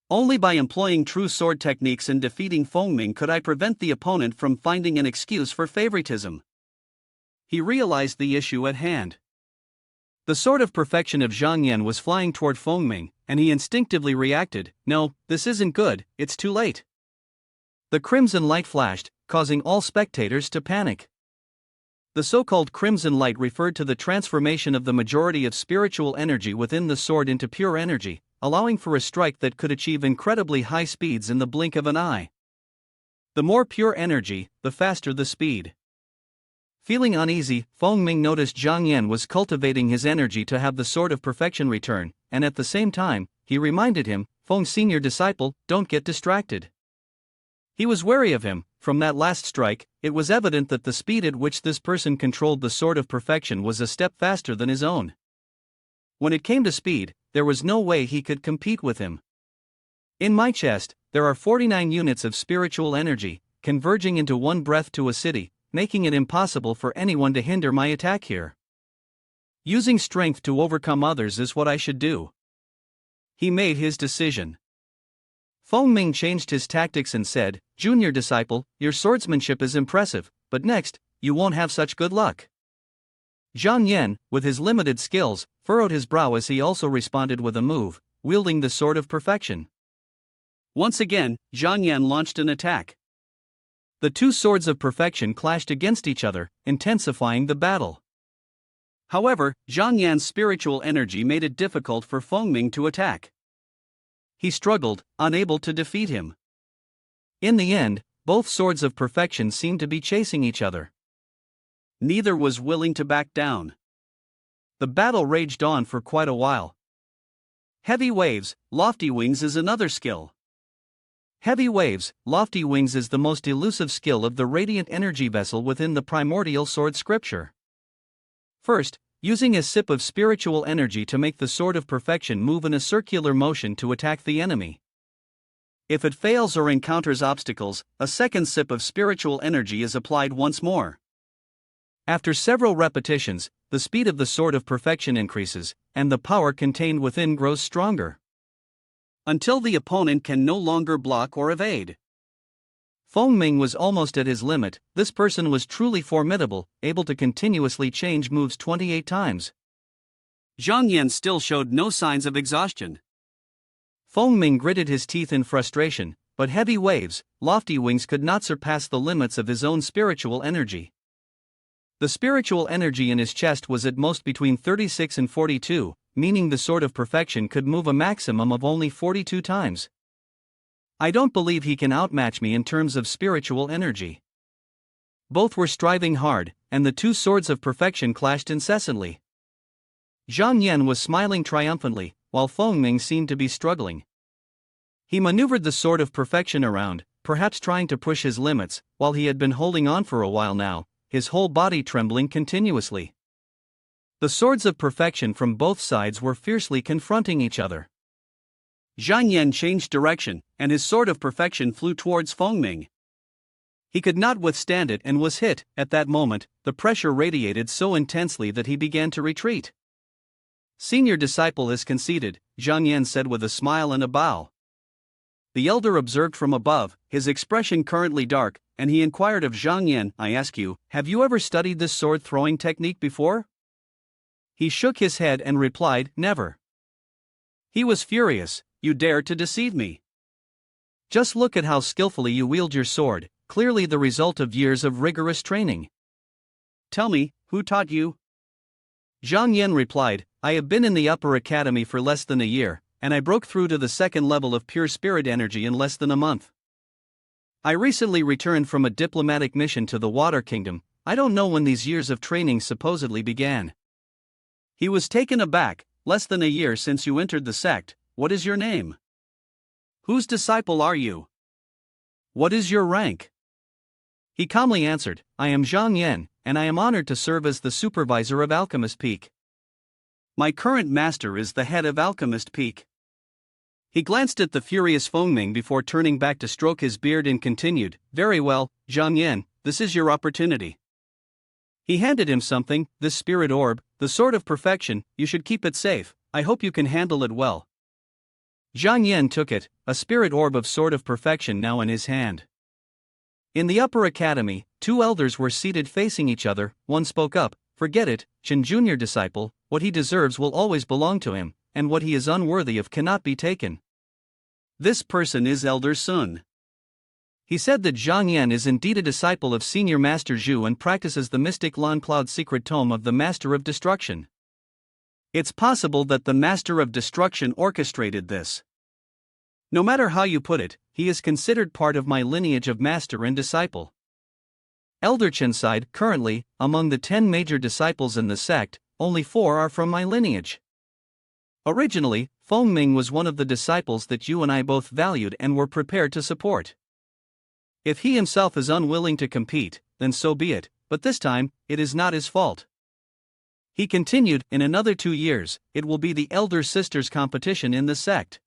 Only by employing true sword techniques and defeating Feng Ming could I prevent the opponent from finding an excuse for favoritism. He realized the issue at hand. The sword of perfection of Zhang Yan was flying toward Feng Ming, and he instinctively reacted, "No, this isn't good, it's too late." The crimson light flashed, causing all spectators to panic. The so-called crimson light referred to the transformation of the majority of spiritual energy within the sword into pure energy, allowing for a strike that could achieve incredibly high speeds in the blink of an eye. The more pure energy, the faster the speed. Feeling uneasy, Feng Ming noticed Zhang Yan was cultivating his energy to have the sword of perfection return, and at the same time, he reminded him, "Feng senior disciple, don't get distracted." He was wary of him. From that last strike, it was evident that the speed at which this person controlled the sword of perfection was a step faster than his own. When it came to speed, there was no way he could compete with him. In my chest, there are 49 units of spiritual energy, converging into one breath to a city, making it impossible for anyone to hinder my attack here. Using strength to overcome others is what I should do. He made his decision. Feng Ming changed his tactics and said, "Junior disciple, your swordsmanship is impressive, but next, you won't have such good luck." Zhang Yan, with his limited skills, furrowed his brow as he also responded with a move, wielding the sword of perfection. Once again, Zhang Yan launched an attack. The two swords of perfection clashed against each other, intensifying the battle. However, Zhang Yan's spiritual energy made it difficult for Feng Ming to attack. He struggled, unable to defeat him. In the end, both swords of perfection seemed to be chasing each other. Neither was willing to back down. The battle raged on for quite a while. Heavy waves, lofty wings is another skill. Heavy waves, lofty wings is the most elusive skill of the radiant energy vessel within the primordial sword scripture. First, using a sip of spiritual energy to make the sword of perfection move in a circular motion to attack the enemy. If it fails or encounters obstacles, a second sip of spiritual energy is applied once more. After several repetitions, the speed of the sword of perfection increases, and the power contained within grows stronger, until the opponent can no longer block or evade. Feng Ming was almost at his limit. This person was truly formidable, able to continuously change moves 28 times. Zhang Yan still showed no signs of exhaustion. Feng Ming gritted his teeth in frustration, but heavy waves, lofty wings could not surpass the limits of his own spiritual energy. The spiritual energy in his chest was at most between 36 and 42, meaning the sword of perfection could move a maximum of only 42 times. I don't believe he can outmatch me in terms of spiritual energy. Both were striving hard, and the two swords of perfection clashed incessantly. Zhang Yan was smiling triumphantly, while Feng Ming seemed to be struggling. He maneuvered the sword of perfection around, perhaps trying to push his limits, while he had been holding on for a while now, his whole body trembling continuously. The swords of perfection from both sides were fiercely confronting each other. Zhang Yan changed direction, and his sword of perfection flew towards Feng Ming. He could not withstand it and was hit. At that moment, the pressure radiated so intensely that he began to retreat. Senior disciple has conceded, Zhang Yan said with a smile and a bow. The elder observed from above, his expression currently dark, and he inquired of Zhang Yan, I ask you, have you ever studied this sword-throwing technique before? He shook his head and replied, never. He was furious, you dare to deceive me. Just look at how skillfully you wield your sword, clearly the result of years of rigorous training. Tell me, who taught you? Zhang Yan replied, I have been in the upper academy for less than a year, and I broke through to the second level of pure spirit energy in less than a month. I recently returned from a diplomatic mission to the Water Kingdom. I don't know when these years of training supposedly began. He was taken aback. Less than a year since you entered the sect. What is your name? Whose disciple are you? What is your rank? He calmly answered, I am Zhang Yan, and I am honored to serve as the supervisor of Alchemist Peak. My current master is the head of Alchemist Peak. He glanced at the furious Feng Ming before turning back to stroke his beard and continued, very well, Zhang Yan, this is your opportunity. He handed him something, this spirit orb, the sword of perfection, you should keep it safe, I hope you can handle it well. Zhang Yan took it, a spirit orb of sword of perfection now in his hand. In the upper academy, two elders were seated facing each other. One spoke up, forget it, Chen Junior disciple, what he deserves will always belong to him, and what he is unworthy of cannot be taken. This person is Elder Sun. He said that Zhang Yan is indeed a disciple of Senior Master Zhu and practices the mystic Lan Cloud secret tome of the Master of Destruction. It's possible that the Master of Destruction orchestrated this. No matter how you put it, he is considered part of my lineage of master and disciple. Elder Chen sighed, currently, among the 10 major disciples in the sect, only 4 are from my lineage. Originally, Feng Ming was one of the disciples that you and I both valued and were prepared to support. If he himself is unwilling to compete, then so be it, but this time, it is not his fault. He continued, in another 2 years, it will be the elder sisters' competition in the sect.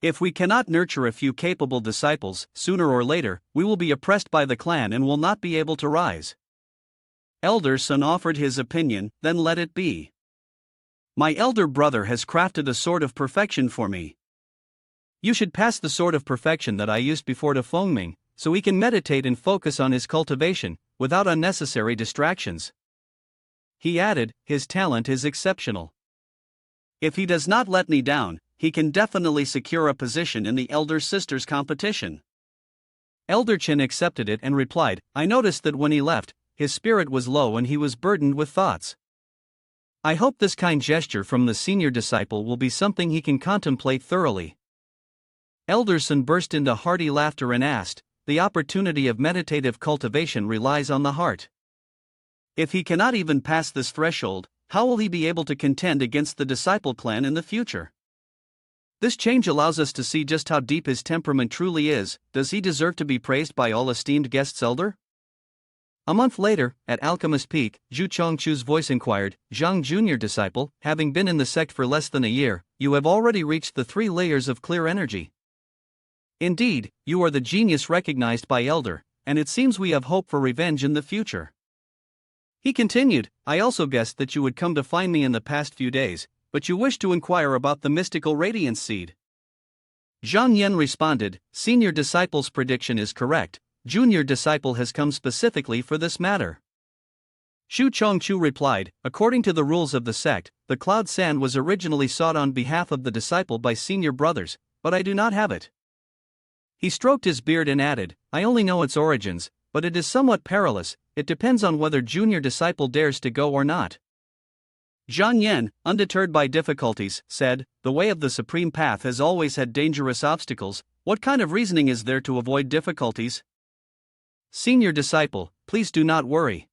If we cannot nurture a few capable disciples, sooner or later, we will be oppressed by the clan and will not be able to rise. Elder Sun offered his opinion, then let it be. My elder brother has crafted a sword of perfection for me. You should pass the sword of perfection that I used before to Feng Ming, so he can meditate and focus on his cultivation, without unnecessary distractions. He added, his talent is exceptional. If he does not let me down, he can definitely secure a position in the elder sisters' competition. Elder Chen accepted it and replied, I noticed that when he left, his spirit was low and he was burdened with thoughts. I hope this kind gesture from the senior disciple will be something he can contemplate thoroughly. Elder Sun burst into hearty laughter and asked, the opportunity of meditative cultivation relies on the heart. If he cannot even pass this threshold, how will he be able to contend against the disciple clan in the future? This change allows us to see just how deep his temperament truly is. Does he deserve to be praised by all esteemed guests, Elder? A month later, at Alchemist Peak, Zhu Chongchu's voice inquired, Zhang Junior disciple, having been in the sect for less than a year, you have already reached the 3 layers of clear energy. Indeed, you are the genius recognized by Elder, and it seems we have hope for revenge in the future. He continued, I also guessed that you would come to find me in the past few days, but you wish to inquire about the mystical radiance seed. Zhang Yan responded, Senior disciple's prediction is correct, Junior disciple has come specifically for this matter. Xu Chongchu replied, according to the rules of the sect, the cloud sand was originally sought on behalf of the disciple by senior brothers, but I do not have it. He stroked his beard and added, I only know its origins, but it is somewhat perilous, it depends on whether junior disciple dares to go or not. Zhang Yan, undeterred by difficulties, said, "The way of the supreme path has always had dangerous obstacles. What kind of reasoning is there to avoid difficulties?" Senior disciple, please do not worry.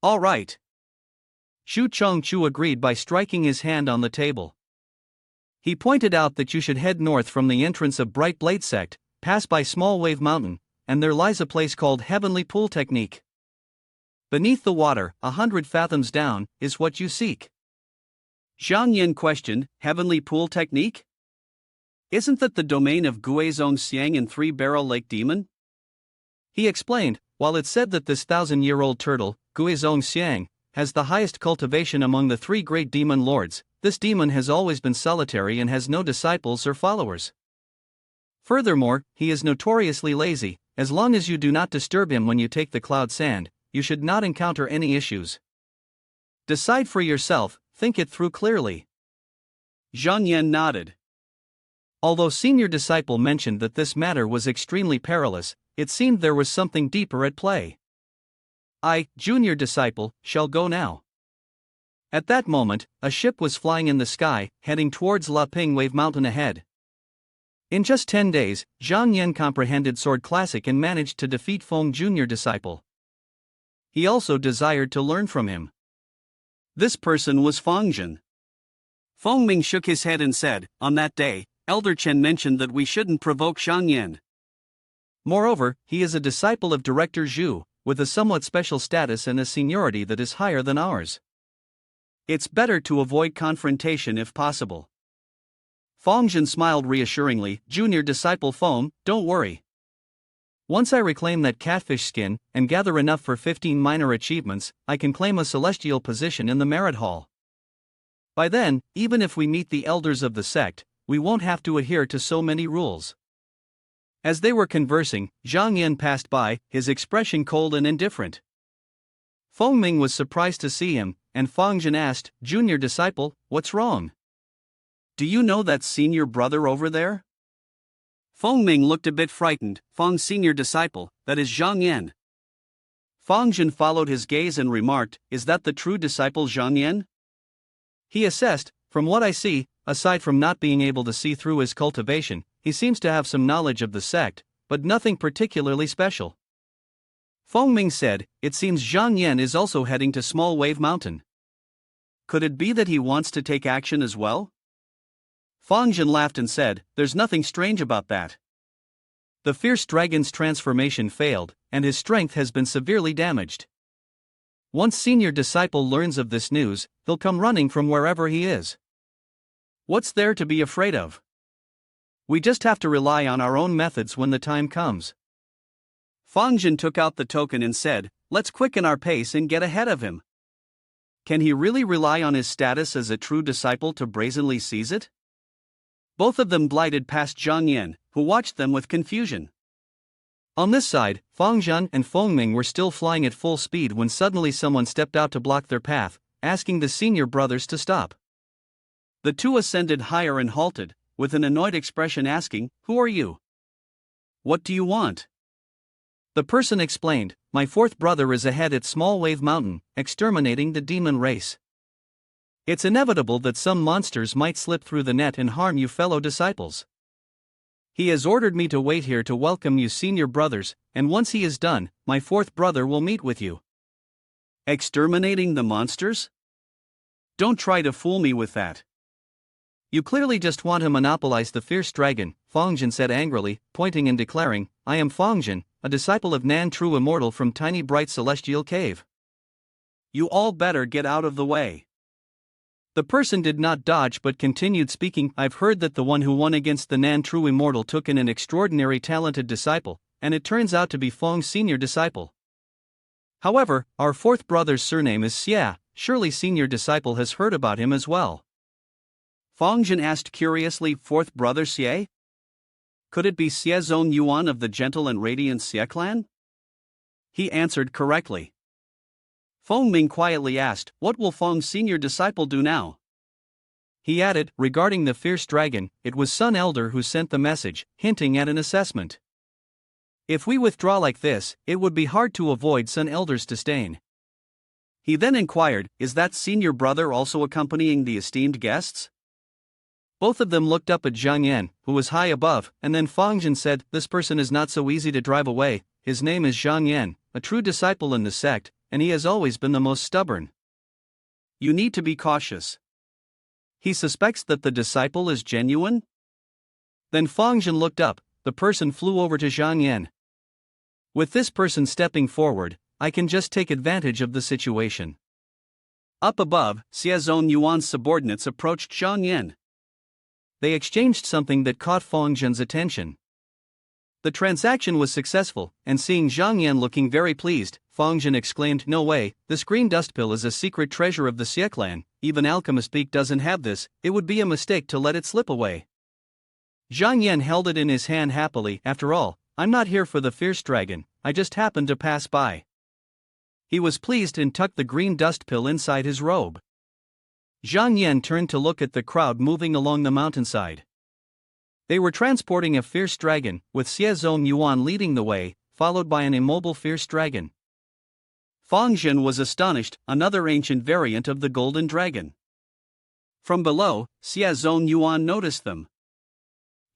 All right. Xu Chongchu agreed by striking his hand on the table. He pointed out that you should head north from the entrance of Bright Blade Sect, pass by Small Wave Mountain, and there lies a place called Heavenly Pool Technique. Beneath the water, 100 fathoms down, is what you seek. Zhang Yin questioned, Heavenly Pool Technique? Isn't that the domain of Guizhong Xiang and Three-Barrel Lake Demon? He explained, while it's said that this 1,000-year-old turtle, Guizhong Xiang, has the highest cultivation among the three great demon lords, this demon has always been solitary and has no disciples or followers. Furthermore, he is notoriously lazy. As long as you do not disturb him when you take the cloud sand, you should not encounter any issues. Decide for yourself, think it through clearly. Zhang Yan nodded. Although senior disciple mentioned that this matter was extremely perilous, it seemed there was something deeper at play. I, junior disciple, shall go now. At that moment, a ship was flying in the sky, heading towards La Ping Wave Mountain ahead. In just 10 days, Zhang Yan comprehended Sword Classic and managed to defeat Feng junior disciple. He also desired to learn from him. This person was Feng Jin. Feng Ming shook his head and said, on that day, Elder Chen mentioned that we shouldn't provoke Zhang Yan. Moreover, he is a disciple of Director Zhu, with a somewhat special status and a seniority that is higher than ours. It's better to avoid confrontation if possible. Feng Jin smiled reassuringly, Junior disciple Feng, don't worry. Once I reclaim that catfish skin, and gather enough for 15 minor achievements, I can claim a celestial position in the Merit Hall. By then, even if we meet the elders of the sect, we won't have to adhere to so many rules. As they were conversing, Zhang Yan passed by, his expression cold and indifferent. Feng Ming was surprised to see him, and Feng Jin asked, Junior disciple, what's wrong? Do you know that senior brother over there? Feng Ming looked a bit frightened. Feng's senior disciple, that is Zhang Yan. Feng Jin followed his gaze and remarked, is that the true disciple Zhang Yan? He assessed, from what I see, aside from not being able to see through his cultivation, he seems to have some knowledge of the sect, but nothing particularly special. Feng Ming said, it seems Zhang Yan is also heading to Small Wave Mountain. Could it be that he wants to take action as well? Feng Jin laughed and said, there's nothing strange about that. The fierce dragon's transformation failed, and his strength has been severely damaged. Once senior disciple learns of this news, he'll come running from wherever he is. What's there to be afraid of? We just have to rely on our own methods when the time comes. Feng Jin took out the token and said, let's quicken our pace and get ahead of him. Can he really rely on his status as a true disciple to brazenly seize it? Both of them glided past Zhang Yan, who watched them with confusion. On this side, Feng Jin and Feng Ming were still flying at full speed when suddenly someone stepped out to block their path, asking the senior brothers to stop. The two ascended higher and halted, with an annoyed expression asking, who are you? What do you want? The person explained, my fourth brother is ahead at Small Wave Mountain, exterminating the demon race. It's inevitable that some monsters might slip through the net and harm you fellow disciples. He has ordered me to wait here to welcome you senior brothers, and once he is done, my fourth brother will meet with you. Exterminating the monsters? Don't try to fool me with that. You clearly just want to monopolize the fierce dragon, Feng Jin said angrily, pointing and declaring, I am Feng Jin, a disciple of Nan True Immortal from Tiny Bright Celestial Cave. You all better get out of the way. The person did not dodge but continued speaking, I've heard that the one who won against the Nan True Immortal took in an extraordinary talented disciple, and it turns out to be Feng's senior disciple. However, our fourth brother's surname is Xia, surely senior disciple has heard about him as well. Feng Jin asked curiously, fourth brother Xie? Could it be Xie Zong Yuan of the gentle and radiant Xie clan? He answered correctly. Feng Ming quietly asked, what will Feng's senior disciple do now? He added, regarding the fierce dragon, it was Sun Elder who sent the message, hinting at an assessment. If we withdraw like this, it would be hard to avoid Sun Elder's disdain. He then inquired, is that senior brother also accompanying the esteemed guests? Both of them looked up at Zhang Yan, who was high above, and then Fang Zhen said, this person is not so easy to drive away. His name is Zhang Yan, a true disciple in the sect, and he has always been the most stubborn. You need to be cautious. He suspects that the disciple is genuine? Then Fang Zhen looked up, the person flew over to Zhang Yan. With this person stepping forward, I can just take advantage of the situation. Up above, Xiazong Yuan's subordinates approached Zhang Yan. They exchanged something that caught Fang Zhen's attention. The transaction was successful, and seeing Zhang Yan looking very pleased, Fang Zhen exclaimed, no way, this green dust pill is a secret treasure of the Xie clan, even Alchemist Peak doesn't have this, it would be a mistake to let it slip away. Zhang Yan held it in his hand happily, after all, I'm not here for the fierce dragon, I just happened to pass by. He was pleased and tucked the green dust pill inside his robe. Zhang Yan turned to look at the crowd moving along the mountainside. They were transporting a fierce dragon, with Xiezong Yuan leading the way, followed by an immobile fierce dragon. Fang Zhen was astonished, another ancient variant of the golden dragon. From below, Xiezong Yuan noticed them.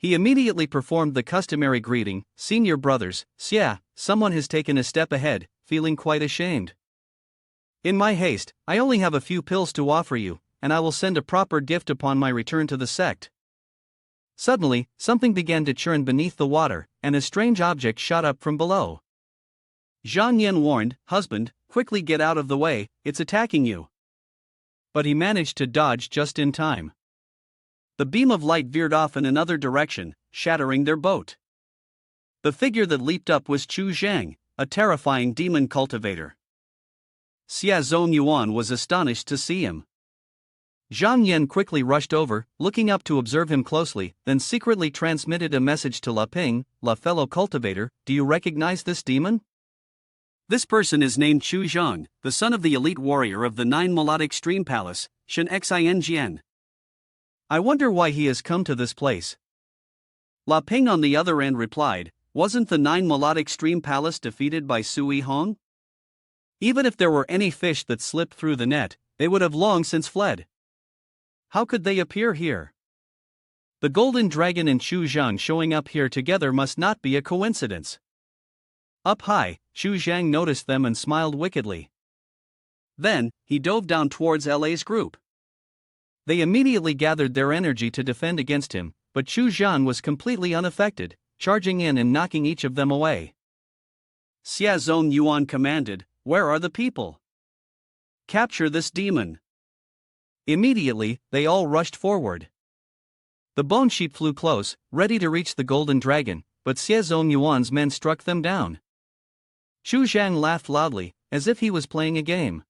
He immediately performed the customary greeting, senior brothers, Xia, someone has taken a step ahead, feeling quite ashamed. In my haste, I only have a few pills to offer you, and I will send a proper gift upon my return to the sect. Suddenly, something began to churn beneath the water, and a strange object shot up from below. Zhang Yan warned, husband, quickly get out of the way, it's attacking you. But he managed to dodge just in time. The beam of light veered off in another direction, shattering their boat. The figure that leaped up was Chu Zhang, a terrifying demon cultivator. Xiazong Yuan was astonished to see him. Zhang Yan quickly rushed over, looking up to observe him closely, then secretly transmitted a message to La Ping, La fellow cultivator, do you recognize this demon? This person is named Chu Zhang, the son of the elite warrior of the 9 melodic stream palace, Shen Xin. I wonder why he has come to this place. La Ping on the other end replied, wasn't the 9 melodic stream palace defeated by Sui Hong? Even if there were any fish that slipped through the net, they would have long since fled. How could they appear here? The golden dragon and Chu Zhang showing up here together must not be a coincidence. Up high, Chu Zhang noticed them and smiled wickedly. Then, he dove down towards LA's group. They immediately gathered their energy to defend against him, but Chu Zhang was completely unaffected, charging in and knocking each of them away. Xiazong Yuan commanded, where are the people? Capture this demon. Immediately, they all rushed forward. The bone sheep flew close, ready to reach the golden dragon, but Xiezong Yuan's men struck them down. Chu Zhang laughed loudly, as if he was playing a game.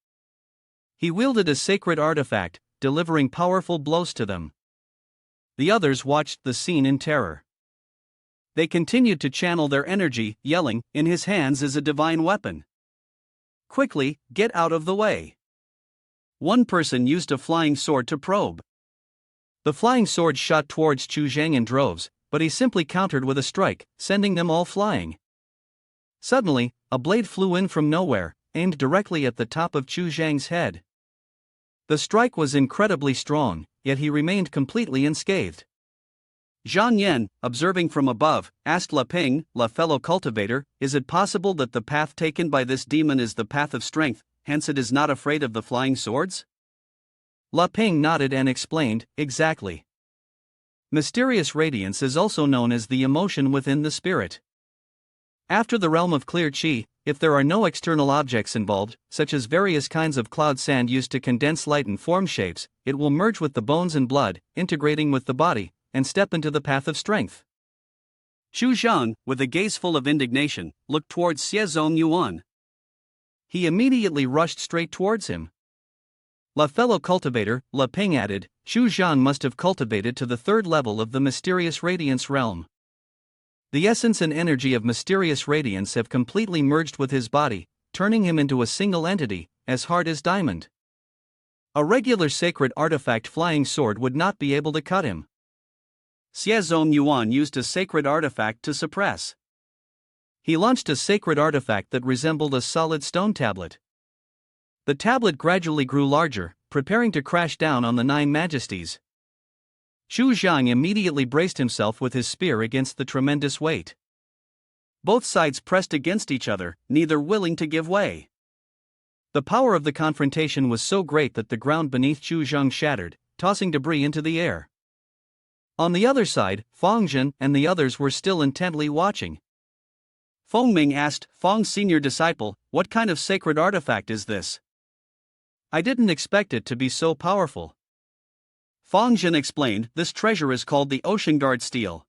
He wielded a sacred artifact, delivering powerful blows to them. The others watched the scene in terror. They continued to channel their energy, yelling, in his hands is a divine weapon. Quickly, get out of the way. One person used a flying sword to probe. The flying sword shot towards Chu Zhang in droves, but he simply countered with a strike, sending them all flying. Suddenly, a blade flew in from nowhere, aimed directly at the top of Chu Zhang's head. The strike was incredibly strong, yet he remained completely unscathed. Zhang Yan, observing from above, asked La Ping, La fellow cultivator, is it possible that the path taken by this demon is the path of strength, hence it is not afraid of the flying swords? La Ping nodded and explained, exactly. Mysterious radiance is also known as the emotion within the spirit. After the realm of clear qi, if there are no external objects involved, such as various kinds of cloud sand used to condense light and form shapes, it will merge with the bones and blood, integrating with the body, and step into the path of strength. Chu Zhang, with a gaze full of indignation, looked towards Xiezong Yuan. He immediately rushed straight towards him. La fellow cultivator, La Ping added, Chu Zhang must have cultivated to the 3rd level of the mysterious radiance realm. The essence and energy of mysterious radiance have completely merged with his body, turning him into a single entity, as hard as diamond. A regular sacred artifact flying sword would not be able to cut him. Xiezong Yuan used a sacred artifact to suppress. He launched a sacred artifact that resembled a solid stone tablet. The tablet gradually grew larger, preparing to crash down on the Nine Majesties. Chu Zhang immediately braced himself with his spear against the tremendous weight. Both sides pressed against each other, neither willing to give way. The power of the confrontation was so great that the ground beneath Chu Zhang shattered, tossing debris into the air. On the other side, Feng Zhen and the others were still intently watching. Feng Ming asked Feng's senior disciple, "What kind of sacred artifact is this? I didn't expect it to be so powerful." Feng Zhen explained, "This treasure is called the Ocean Guard Steel.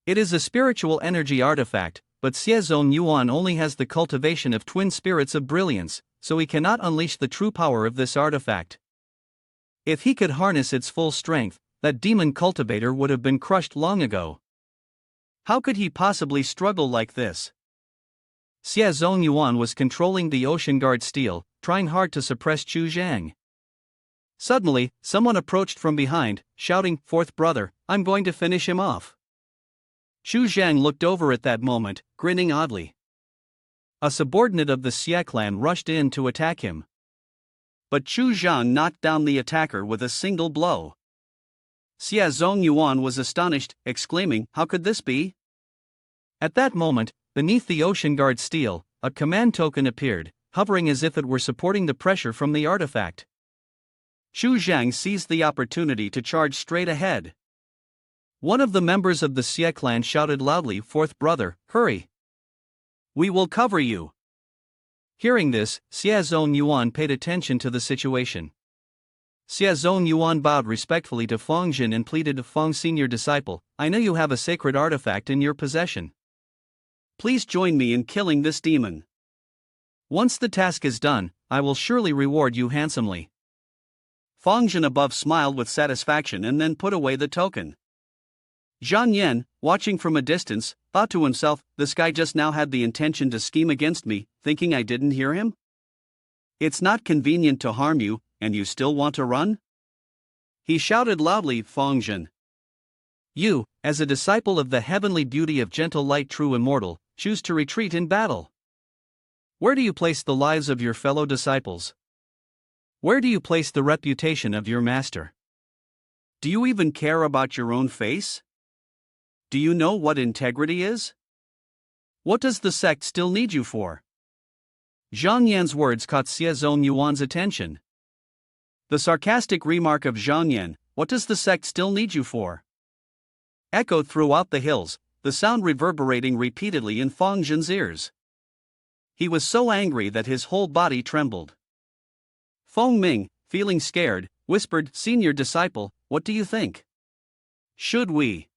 It is a spiritual energy artifact, but Xiezong Yuan only has the cultivation of twin spirits of brilliance, so he cannot unleash the true power of this artifact. If he could harness its full strength, that demon cultivator would have been crushed long ago. How could he possibly struggle like this?" Xiezong Yuan was controlling the Ocean Guard Steel, trying hard to suppress Chu Zhang. Suddenly, someone approached from behind, shouting, "Fourth brother, I'm going to finish him off." Chu Zhang looked over at that moment, grinning oddly. A subordinate of the Xie clan rushed in to attack him. But Chu Zhang knocked down the attacker with a single blow. Xiezong Yuan was astonished, exclaiming, "How could this be?" At that moment, beneath the Ocean Guard Steel, a command token appeared, hovering as if it were supporting the pressure from the artifact. Chu Zhang seized the opportunity to charge straight ahead. One of the members of the Xie clan shouted loudly, "Fourth brother, hurry! We will cover you!" Hearing this, Xiezong Yuan paid attention to the situation. Xiezong Yuan bowed respectfully to Feng Zhen and pleaded to Feng's senior disciple, "I know you have a sacred artifact in your possession. Please join me in killing this demon. Once the task is done, I will surely reward you handsomely." Feng Zhen above smiled with satisfaction and then put away the token. Zhang Yan, watching from a distance, thought to himself, "This guy just now had the intention to scheme against me, thinking I didn't hear him? It's not convenient to harm you, and you still want to run?" He shouted loudly, "Feng Zhen! You, as a disciple of the heavenly beauty of gentle light true immortal, choose to retreat in battle. Where do you place the lives of your fellow disciples? Where do you place the reputation of your master? Do you even care about your own face? Do you know what integrity is? What does the sect still need you for?" Zhang Yan's words caught Xiezong Yuan's attention. The sarcastic remark of Zhang Yan, "What does the sect still need you for?" echoed throughout the hills, the sound reverberating repeatedly in Feng Zhen's ears. He was so angry that his whole body trembled. Feng Ming, feeling scared, whispered, "Senior disciple, what do you think? Should we?"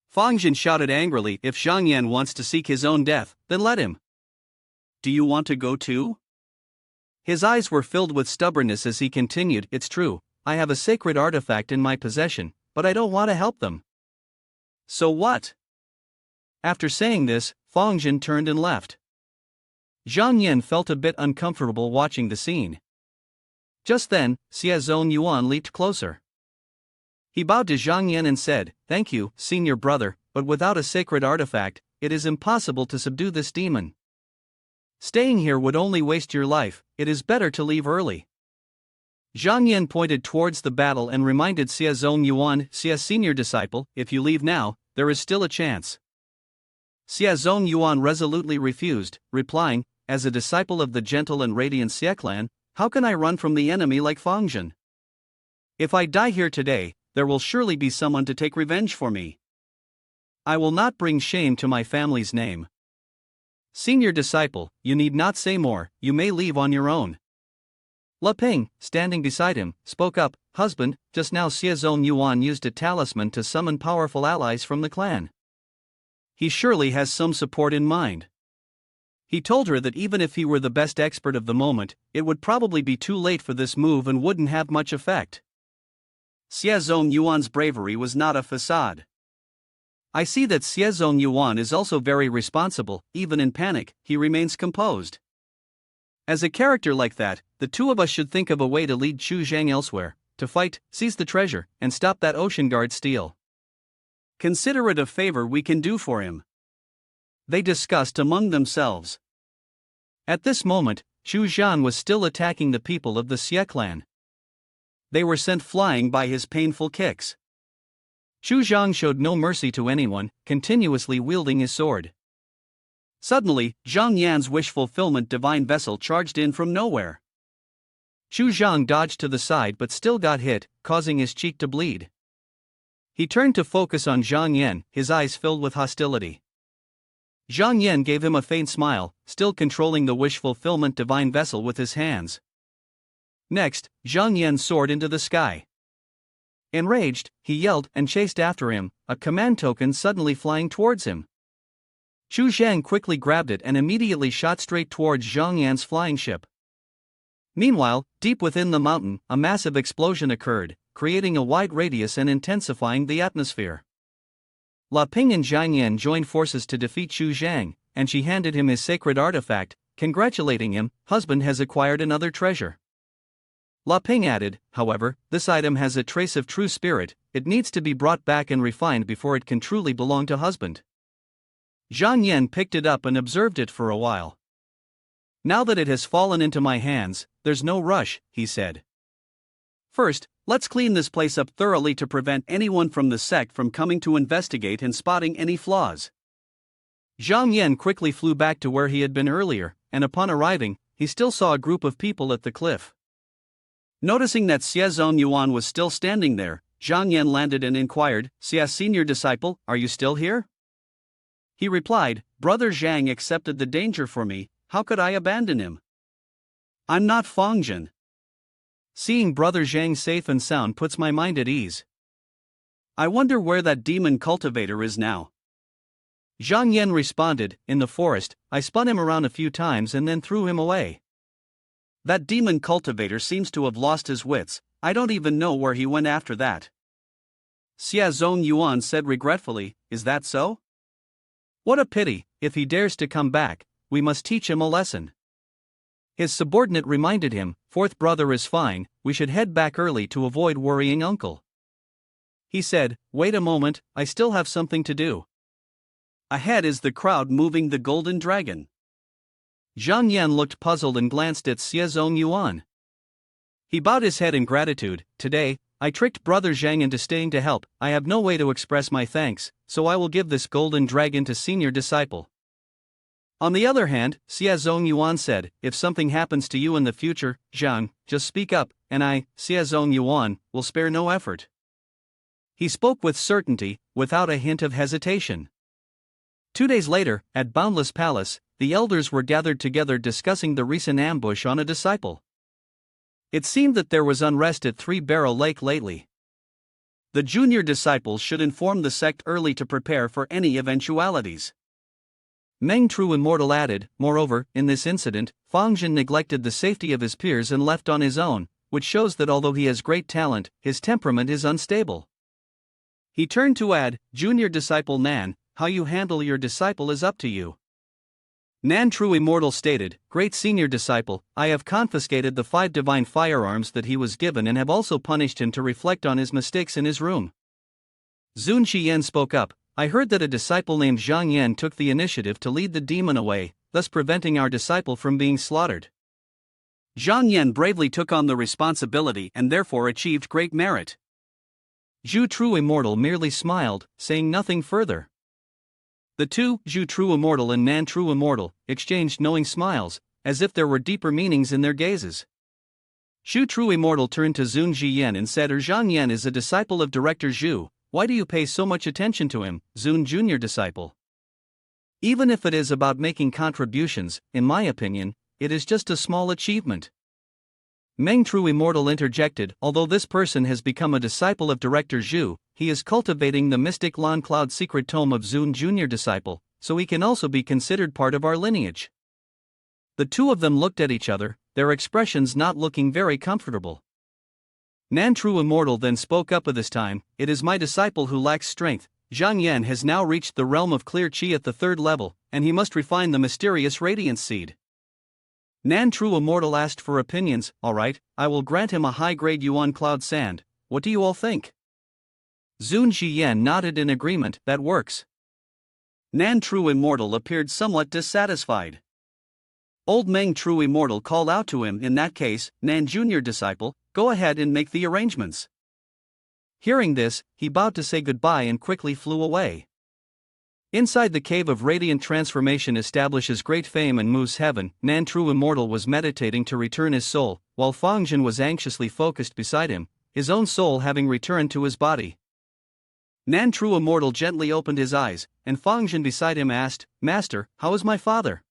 Feng Zhen shouted angrily, "If Zhang Yan wants to seek his own death, then let him. Do you want to go too?" His eyes were filled with stubbornness as he continued, "It's true, I have a sacred artifact in my possession, but I don't want to help them." "So what?" After saying this, Feng Zhen turned and left. Zhang Yan felt a bit uncomfortable watching the scene. Just then, Xiezong Yuan leaped closer. He bowed to Zhang Yan and said, "Thank you, senior brother, but without a sacred artifact, it is impossible to subdue this demon. Staying here would only waste your life, it is better to leave early." Zhang Yan pointed towards the battle and reminded Xiezong Yuan, "Xie senior disciple, if you leave now, there is still a chance." Xiezong Yuan resolutely refused, replying, "As a disciple of the gentle and radiant Xie clan, how can I run from the enemy like Feng Zhen? If I die here today, there will surely be someone to take revenge for me. I will not bring shame to my family's name. Senior disciple, you need not say more, you may leave on your own." Le Ping, standing beside him, spoke up, "Husband, just now Xiezong Yuan used a talisman to summon powerful allies from the clan. He surely has some support in mind. He told her that even if he were the best expert of the moment, it would probably be too late for this move and wouldn't have much effect." Xiezong Yuan's bravery was not a facade. "I see that Xiezong Yuan is also very responsible, even in panic, he remains composed. As a character like that, the two of us should think of a way to lead Chu Zhang elsewhere, to fight, seize the treasure, and stop that Ocean Guard Steel. Consider it a favor we can do for him." they discussed among themselves. At this moment, Xu Zhan was still attacking the people of the Xie clan. They were sent flying by his painful kicks. Xu Zhang showed no mercy to anyone, continuously wielding his sword. Suddenly, Zhang Yan's wish-fulfillment divine vessel charged in from nowhere. Xu Zhang dodged to the side but still got hit, causing his cheek to bleed. He turned to focus on Zhang Yan, his eyes filled with hostility. Zhang Yan gave him a faint smile, still controlling the wish-fulfillment divine vessel with his hands. Next, Zhang Yan soared into the sky. Enraged, he yelled and chased after him, a command token suddenly flying towards him. Xu Zhang quickly grabbed it and immediately shot straight towards Zhang Yan's flying ship. Meanwhile, deep within the mountain, a massive explosion occurred, creating a wide radius and intensifying the atmosphere. La Ping and Zhang Yan joined forces to defeat Xu Zhang, and she handed him his sacred artifact, congratulating him, "Husband has acquired another treasure." La Ping added, "However, this item has a trace of true spirit, it needs to be brought back and refined before it can truly belong to husband." Zhang Yan picked it up and observed it for a while. "Now that it has fallen into my hands, there's no rush," he said. "First, let's clean this place up thoroughly to prevent anyone from the sect from coming to investigate and spotting any flaws." Zhang Yan quickly flew back to where he had been earlier, and upon arriving, he still saw a group of people at the cliff. Noticing that Xie Zongyuan was still standing there, Zhang Yan landed and inquired, "Xie senior disciple, are you still here?" He replied, "Brother Zhang accepted the danger for me, how could I abandon him? I'm not Fangjin. Seeing Brother Zhang safe and sound puts my mind at ease. I wonder where that demon cultivator is now." Zhang Yan responded, "In the forest, I spun him around a few times and then threw him away. That demon cultivator seems to have lost his wits, I don't even know where he went after that." Xie Zongyuan said regretfully, "Is that so? What a pity, if he dares to come back, we must teach him a lesson." His subordinate reminded him, "Fourth brother is fine, we should head back early to avoid worrying uncle." He said, "Wait a moment, I still have something to do." Ahead is the crowd moving the golden dragon. Zhang Yan looked puzzled and glanced at Xie Zongyuan. He bowed his head in gratitude. "Today, I tricked Brother Zhang into staying to help, I have no way to express my thanks, so I will give this golden dragon to senior disciple." On the other hand, Xie Zongyuan said, "If something happens to you in the future, Zhang, just speak up, and I, Xie Zongyuan, will spare no effort." He spoke with certainty, without a hint of hesitation. 2 days later, at Boundless Palace, the elders were gathered together discussing the recent ambush on a disciple. It seemed that there was unrest at Three Barrel Lake lately. The junior disciples should inform the sect early to prepare for any eventualities. Meng True Immortal added, "Moreover, in this incident, Fangjin neglected the safety of his peers and left on his own, which shows that although he has great talent, his temperament is unstable." He turned to add, "Junior disciple Nan, how you handle your disciple is up to you." Nan True Immortal stated, "Great senior disciple, I have confiscated the 5 divine firearms that he was given and have also punished him to reflect on his mistakes in his room." Zun Qiyan spoke up, "I heard that a disciple named Zhang Yan took the initiative to lead the demon away, thus preventing our disciple from being slaughtered. Zhang Yan bravely took on the responsibility and therefore achieved great merit." Zhu True Immortal merely smiled, saying nothing further. The two, Zhu True Immortal and Nan True Immortal, exchanged knowing smiles, as if there were deeper meanings in their gazes. Zhu True Immortal turned to Zun Jiyan and said, "Zhang Yan is a disciple of Director Zhu, why do you pay so much attention to him, Zun Junior disciple? Even if it is about making contributions, in my opinion, it is just a small achievement." Meng True Immortal interjected, "Although this person has become a disciple of Director Zhu, he is cultivating the mystic Lan Cloud secret tome of Zun Junior disciple, so he can also be considered part of our lineage." The two of them looked at each other, their expressions not looking very comfortable. Nan True Immortal then spoke up at this time, "It is my disciple who lacks strength. Zhang Yan has now reached the realm of clear chi at the 3rd level, and he must refine the mysterious radiance seed." Nan True Immortal asked for opinions. "Alright, I will grant him a high-grade Yuan Cloud Sand. What do you all think?" Zun Jiyan nodded in agreement, "That works." Nan True Immortal appeared somewhat dissatisfied. Old Meng True Immortal called out to him, in that case, Nan Junior Disciple, go ahead and make the arrangements. Hearing this, he bowed to say goodbye and quickly flew away. Inside the cave of radiant transformation establishes great fame and moves heaven, Nan True Immortal was meditating to return his soul, while Fangjin was anxiously focused beside him, his own soul having returned to his body. Nan True Immortal gently opened his eyes, and Fangjin beside him asked, Master, how is my father?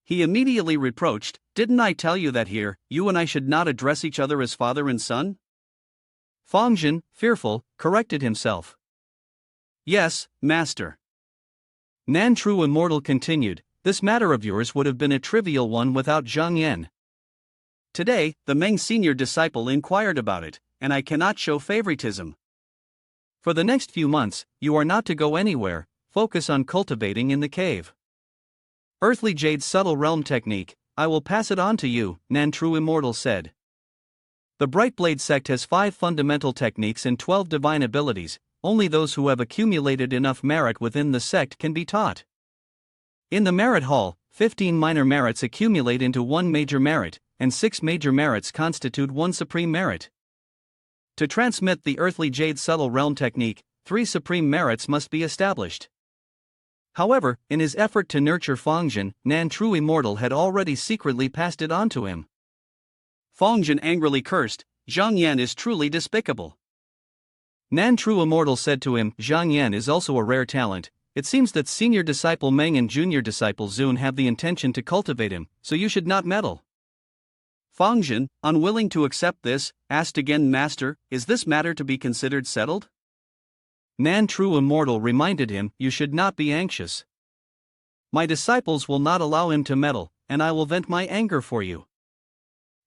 He immediately reproached, didn't I tell you that here, you and I should not address each other as father and son? Fangjin, fearful, corrected himself. Yes, master. Nan True Immortal continued, this matter of yours would have been a trivial one without Zhang Yan. Today, the Meng senior disciple inquired about it, and I cannot show favoritism. For the next few months, you are not to go anywhere, focus on cultivating in the cave. Earthly Jade's subtle realm technique, I will pass it on to you, Nan True Immortal said. The Bright Blade sect has 5 fundamental techniques and 12 divine abilities, only those who have accumulated enough merit within the sect can be taught. In the merit hall, 15 minor merits accumulate into 1 major merit, and 6 major merits constitute 1 supreme merit. To transmit the Earthly Jade subtle realm technique, 3 supreme merits must be established. However, in his effort to nurture Fangjin, Nan True Immortal had already secretly passed it on to him. Fangjin angrily cursed, Zhang Yan is truly despicable. Nan True Immortal said to him, Zhang Yan is also a rare talent, it seems that senior disciple Meng and junior disciple Zun have the intention to cultivate him, so you should not meddle. Fangjin, unwilling to accept this, asked again, Master, is this matter to be considered settled? Nan True Immortal reminded him, you should not be anxious. My disciples will not allow him to meddle, and I will vent my anger for you.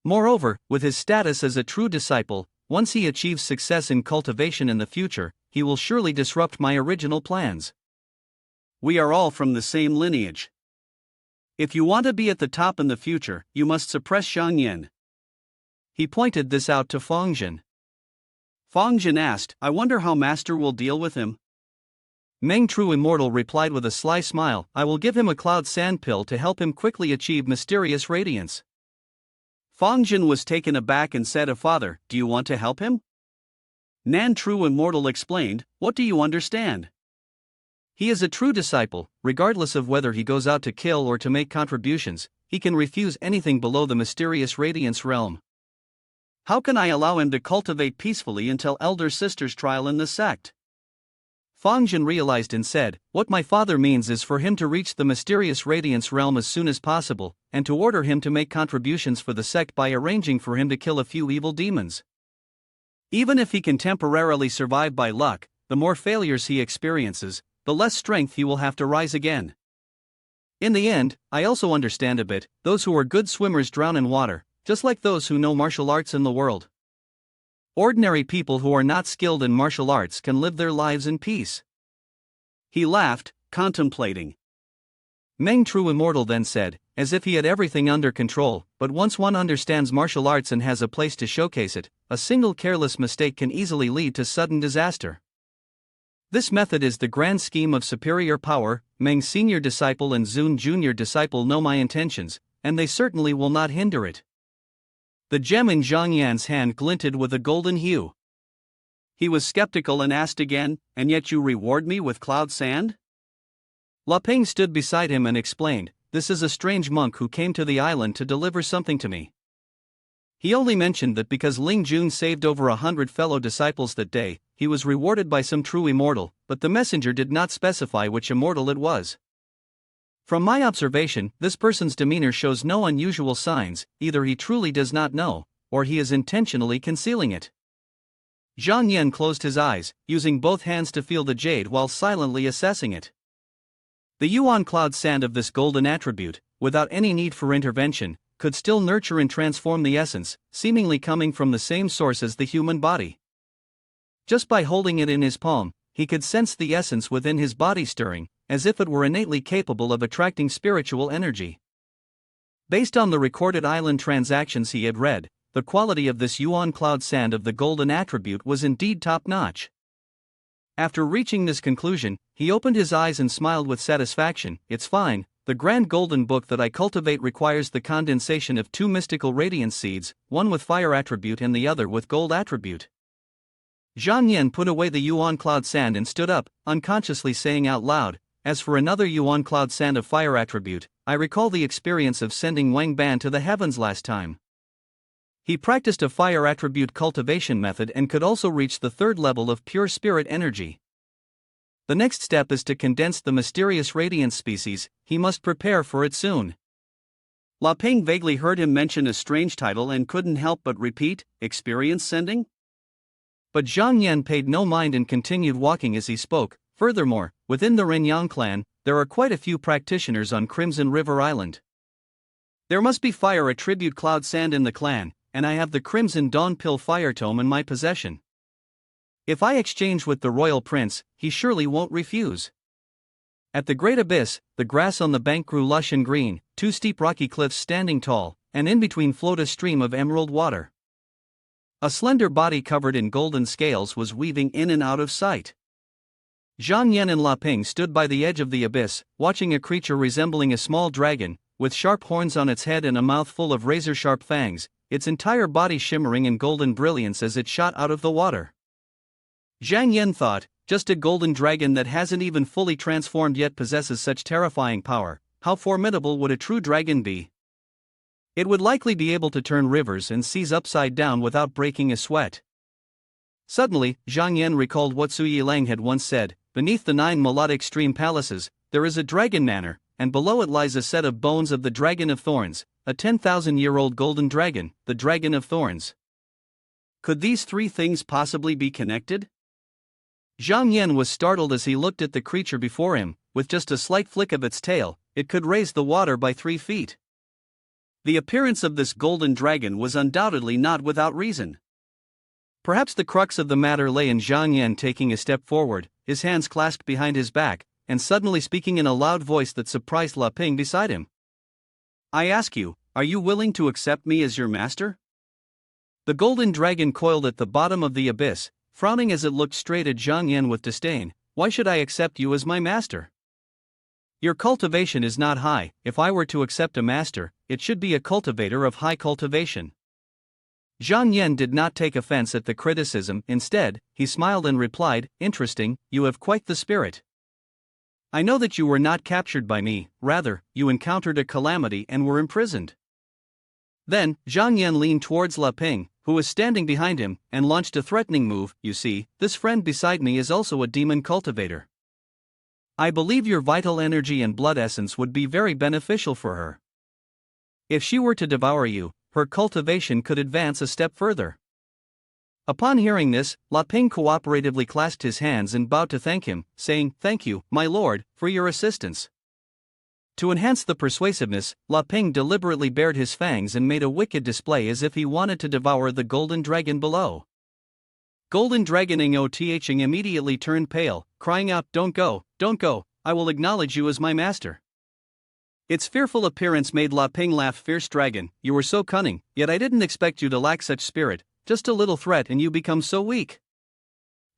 Moreover, with his status as a true disciple, once he achieves success in cultivation in the future, he will surely disrupt my original plans. We are all from the same lineage. If you want to be at the top in the future, you must suppress Zhang Yan. He pointed this out to Fangjin. Fangjin asked, I wonder how Master will deal with him. Meng True Immortal replied with a sly smile, I will give him a cloud sand pill to help him quickly achieve mysterious radiance. Fangjin was taken aback and said, Father, do you want to help him? Nan True Immortal explained, what do you understand? He is a true disciple, regardless of whether he goes out to kill or to make contributions, he can refuse anything below the mysterious radiance realm. How can I allow him to cultivate peacefully until elder sister's trial in the sect? Fangjin realized and said, what my father means is for him to reach the mysterious radiance realm as soon as possible, and to order him to make contributions for the sect by arranging for him to kill a few evil demons. Even if he can temporarily survive by luck, the more failures he experiences, the less strength he will have to rise again. In the end, I also understand a bit, those who are good swimmers drown in water, just like those who know martial arts in the world. Ordinary people who are not skilled in martial arts can live their lives in peace. He laughed, contemplating. Meng True Immortal then said, as if he had everything under control, but once one understands martial arts and has a place to showcase it, a single careless mistake can easily lead to sudden disaster. This method is the grand scheme of superior power. Meng senior disciple and Zun junior disciple know my intentions, and they certainly will not hinder it. The gem in Zhang Yan's hand glinted with a golden hue. He was skeptical and asked again, and yet you reward me with cloud sand? La Ping stood beside him and explained, this is a strange monk who came to the island to deliver something to me. He only mentioned that because Ling Jun saved over 100 fellow disciples that day, he was rewarded by some true immortal, but the messenger did not specify which immortal it was. From my observation, this person's demeanor shows no unusual signs, either he truly does not know, or he is intentionally concealing it. Zhang Yan closed his eyes, using both hands to feel the jade while silently assessing it. The yuan cloud sand of this golden attribute, without any need for intervention, could still nurture and transform the essence, seemingly coming from the same source as the human body. Just by holding it in his palm, he could sense the essence within his body stirring, as if it were innately capable of attracting spiritual energy. Based on the recorded island transactions he had read, the quality of this yuan cloud sand of the golden attribute was indeed top-notch. After reaching this conclusion, he opened his eyes and smiled with satisfaction. It's fine. The grand golden book that I cultivate requires the condensation of two mystical radiance seeds, one with fire attribute and the other with gold attribute. Zhang Yan put away the yuan cloud sand and stood up, unconsciously saying out loud, as for another yuan cloud sand of fire attribute, I recall the experience of sending Wang Ban to the heavens last time. He practiced a fire attribute cultivation method and could also reach the third level of pure spirit energy. The next step is to condense the mysterious radiance species. He must prepare for it soon. La Ping vaguely heard him mention a strange title and couldn't help but repeat, experience sending? But Zhang Yan paid no mind and continued walking as he spoke. Furthermore, within the Renyang clan, there are quite a few practitioners on Crimson River Island. There must be fire attribute cloud sand in the clan, and I have the Crimson Dawn Pill fire tome in my possession. If I exchange with the royal prince, he surely won't refuse. At the great abyss, the grass on the bank grew lush and green, two steep rocky cliffs standing tall, and in between flowed a stream of emerald water. A slender body covered in golden scales was weaving in and out of sight. Zhang Yan and La Ping stood by the edge of the abyss, watching a creature resembling a small dragon, with sharp horns on its head and a mouth full of razor-sharp fangs, its entire body shimmering in golden brilliance as it shot out of the water. Zhang Yan thought, just a golden dragon that hasn't even fully transformed yet possesses such terrifying power. How formidable would a true dragon be? It would likely be able to turn rivers and seas upside down without breaking a sweat. Suddenly, Zhang Yan recalled what Su Yilang had once said, beneath the 9 melodic stream palaces, there is a dragon manor, and below it lies a set of bones of the Dragon of Thorns, a 10,000-year-old golden dragon, the Dragon of Thorns. Could these three things possibly be connected? Zhang Yan was startled as he looked at the creature before him. With just a slight flick of its tail, it could raise the water by 3 feet. The appearance of this golden dragon was undoubtedly not without reason. Perhaps the crux of the matter lay in Zhang Yan taking a step forward, his hands clasped behind his back, and suddenly speaking in a loud voice that surprised La Ping beside him. I ask you, are you willing to accept me as your master? The golden dragon coiled at the bottom of the abyss, frowning as it looked straight at Zhang Yan with disdain. Why should I accept you as my master? Your cultivation is not high. If I were to accept a master, it should be a cultivator of high cultivation. Zhang Yan did not take offense at the criticism. Instead, he smiled and replied, interesting, you have quite the spirit. I know that you were not captured by me, rather, you encountered a calamity and were imprisoned. Then, Zhang Yan leaned towards La Ping, who was standing behind him, and launched a threatening move. You see, this friend beside me is also a demon cultivator. I believe your vital energy and blood essence would be very beneficial for her. If she were to devour you, her cultivation could advance a step further. Upon hearing this, La Ping cooperatively clasped his hands and bowed to thank him, saying, Thank you, my lord, for your assistance. To enhance the persuasiveness, La Ping deliberately bared his fangs and made a wicked display as if he wanted to devour the golden dragon below. Golden Dragon Ing immediately turned pale, crying out, Don't go, I will acknowledge you as my master. Its fearful appearance made La Ping laugh. Fierce dragon, you were so cunning, yet I didn't expect you to lack such spirit. Just a little threat and you become so weak.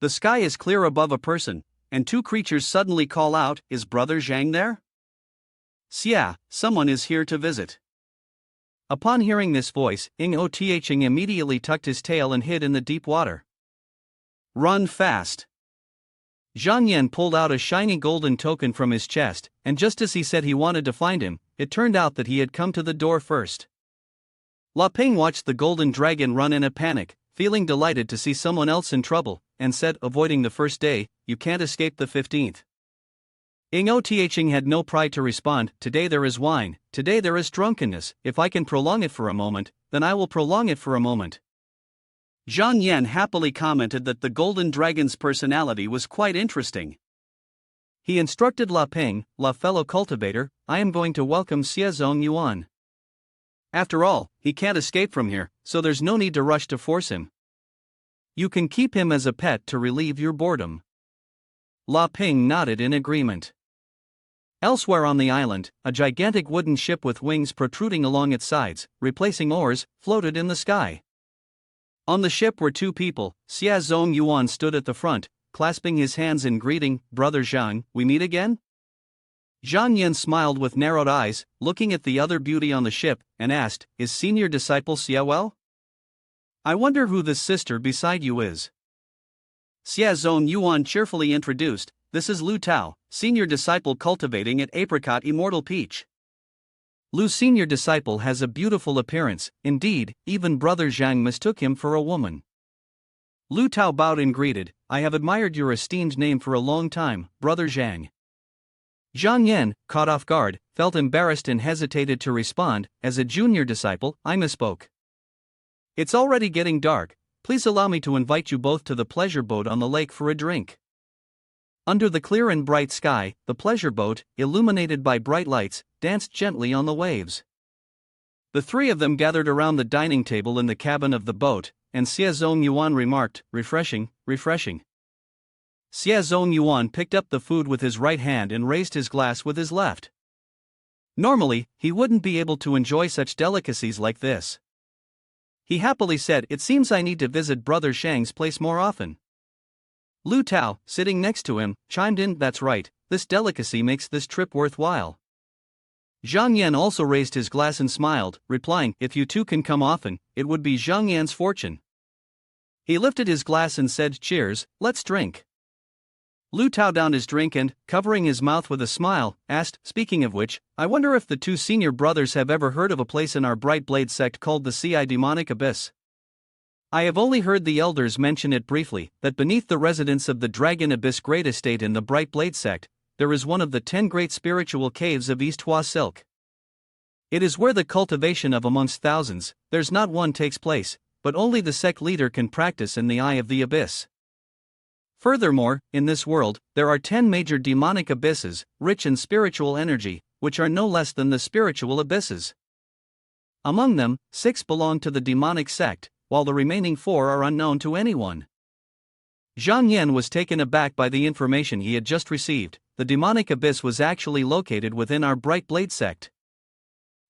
The sky is clear above a person, and 2 creatures suddenly call out, Is Brother Zhang there? Xia, someone is here to visit. Upon hearing this voice, Ing immediately tucked his tail and hid in the deep water. Run fast. Zhang Yan pulled out a shiny golden token from his chest, and just as he said he wanted to find him, it turned out that he had come to the door first. La Ping watched the golden dragon run in a panic, feeling delighted to see someone else in trouble, and said, avoiding the first day, you can't escape the 15th. Ing had no pride to respond, today there is wine, today there is drunkenness, if I can prolong it for a moment, then I will prolong it for a moment. Zhang Yan happily commented that the golden dragon's personality was quite interesting. He instructed La Ping, fellow cultivator, I am going to welcome Xie Zong Yuan. After all, he can't escape from here, so there's no need to rush to force him. You can keep him as a pet to relieve your boredom. La Ping nodded in agreement. Elsewhere on the island, a gigantic wooden ship with wings protruding along its sides, replacing oars, floated in the sky. On the ship were 2 people. Xie Zong Yuan stood at the front, clasping his hands in greeting. Brother Zhang, we meet again? Zhang Yan smiled with narrowed eyes, looking at the other beauty on the ship, and asked, is senior disciple Xia well? I wonder who this sister beside you is. Xia Zong Yuan cheerfully introduced, this is Lu Tao, senior disciple cultivating at Apricot Immortal Peach. Lu's senior disciple has a beautiful appearance, indeed, even Brother Zhang mistook him for a woman. Lu Tao bowed and greeted, I have admired your esteemed name for a long time, Brother Zhang. Zhang Yan, caught off guard, felt embarrassed and hesitated to respond. As a junior disciple, I misspoke. It's already getting dark, please allow me to invite you both to the pleasure boat on the lake for a drink. Under the clear and bright sky, the pleasure boat, illuminated by bright lights, danced gently on the waves. The three of them gathered around the dining table in the cabin of the boat, and Xia Zong Yuan remarked, refreshing, refreshing. Xia Zong Yuan picked up the food with his right hand and raised his glass with his left. Normally, he wouldn't be able to enjoy such delicacies like this. He happily said, it seems I need to visit Brother Shang's place more often. Lu Tao, sitting next to him, chimed in, that's right, this delicacy makes this trip worthwhile. Zhang Yan also raised his glass and smiled, replying, if you two can come often, it would be Zhang Yan's fortune. He lifted his glass and said, cheers, let's drink. Lu Tao downed his drink and, covering his mouth with a smile, asked, speaking of which, I wonder if the two senior brothers have ever heard of a place in our Bright Blade sect called the Ci Demonic Abyss. I have only heard the elders mention it briefly, that beneath the residence of the Dragon Abyss Great Estate in the Bright Blade sect, there is one of the 10 great spiritual caves of East Hua Silk. It is where the cultivation of amongst thousands, there's not one takes place, but only the sect leader can practice in the eye of the abyss. Furthermore, in this world, there are 10 major demonic abysses, rich in spiritual energy, which are no less than the spiritual abysses. Among them, 6 belong to the demonic sect, while the remaining 4 are unknown to anyone. Zhang Yan was taken aback by the information he had just received. The demonic abyss was actually located within our Bright Blade sect.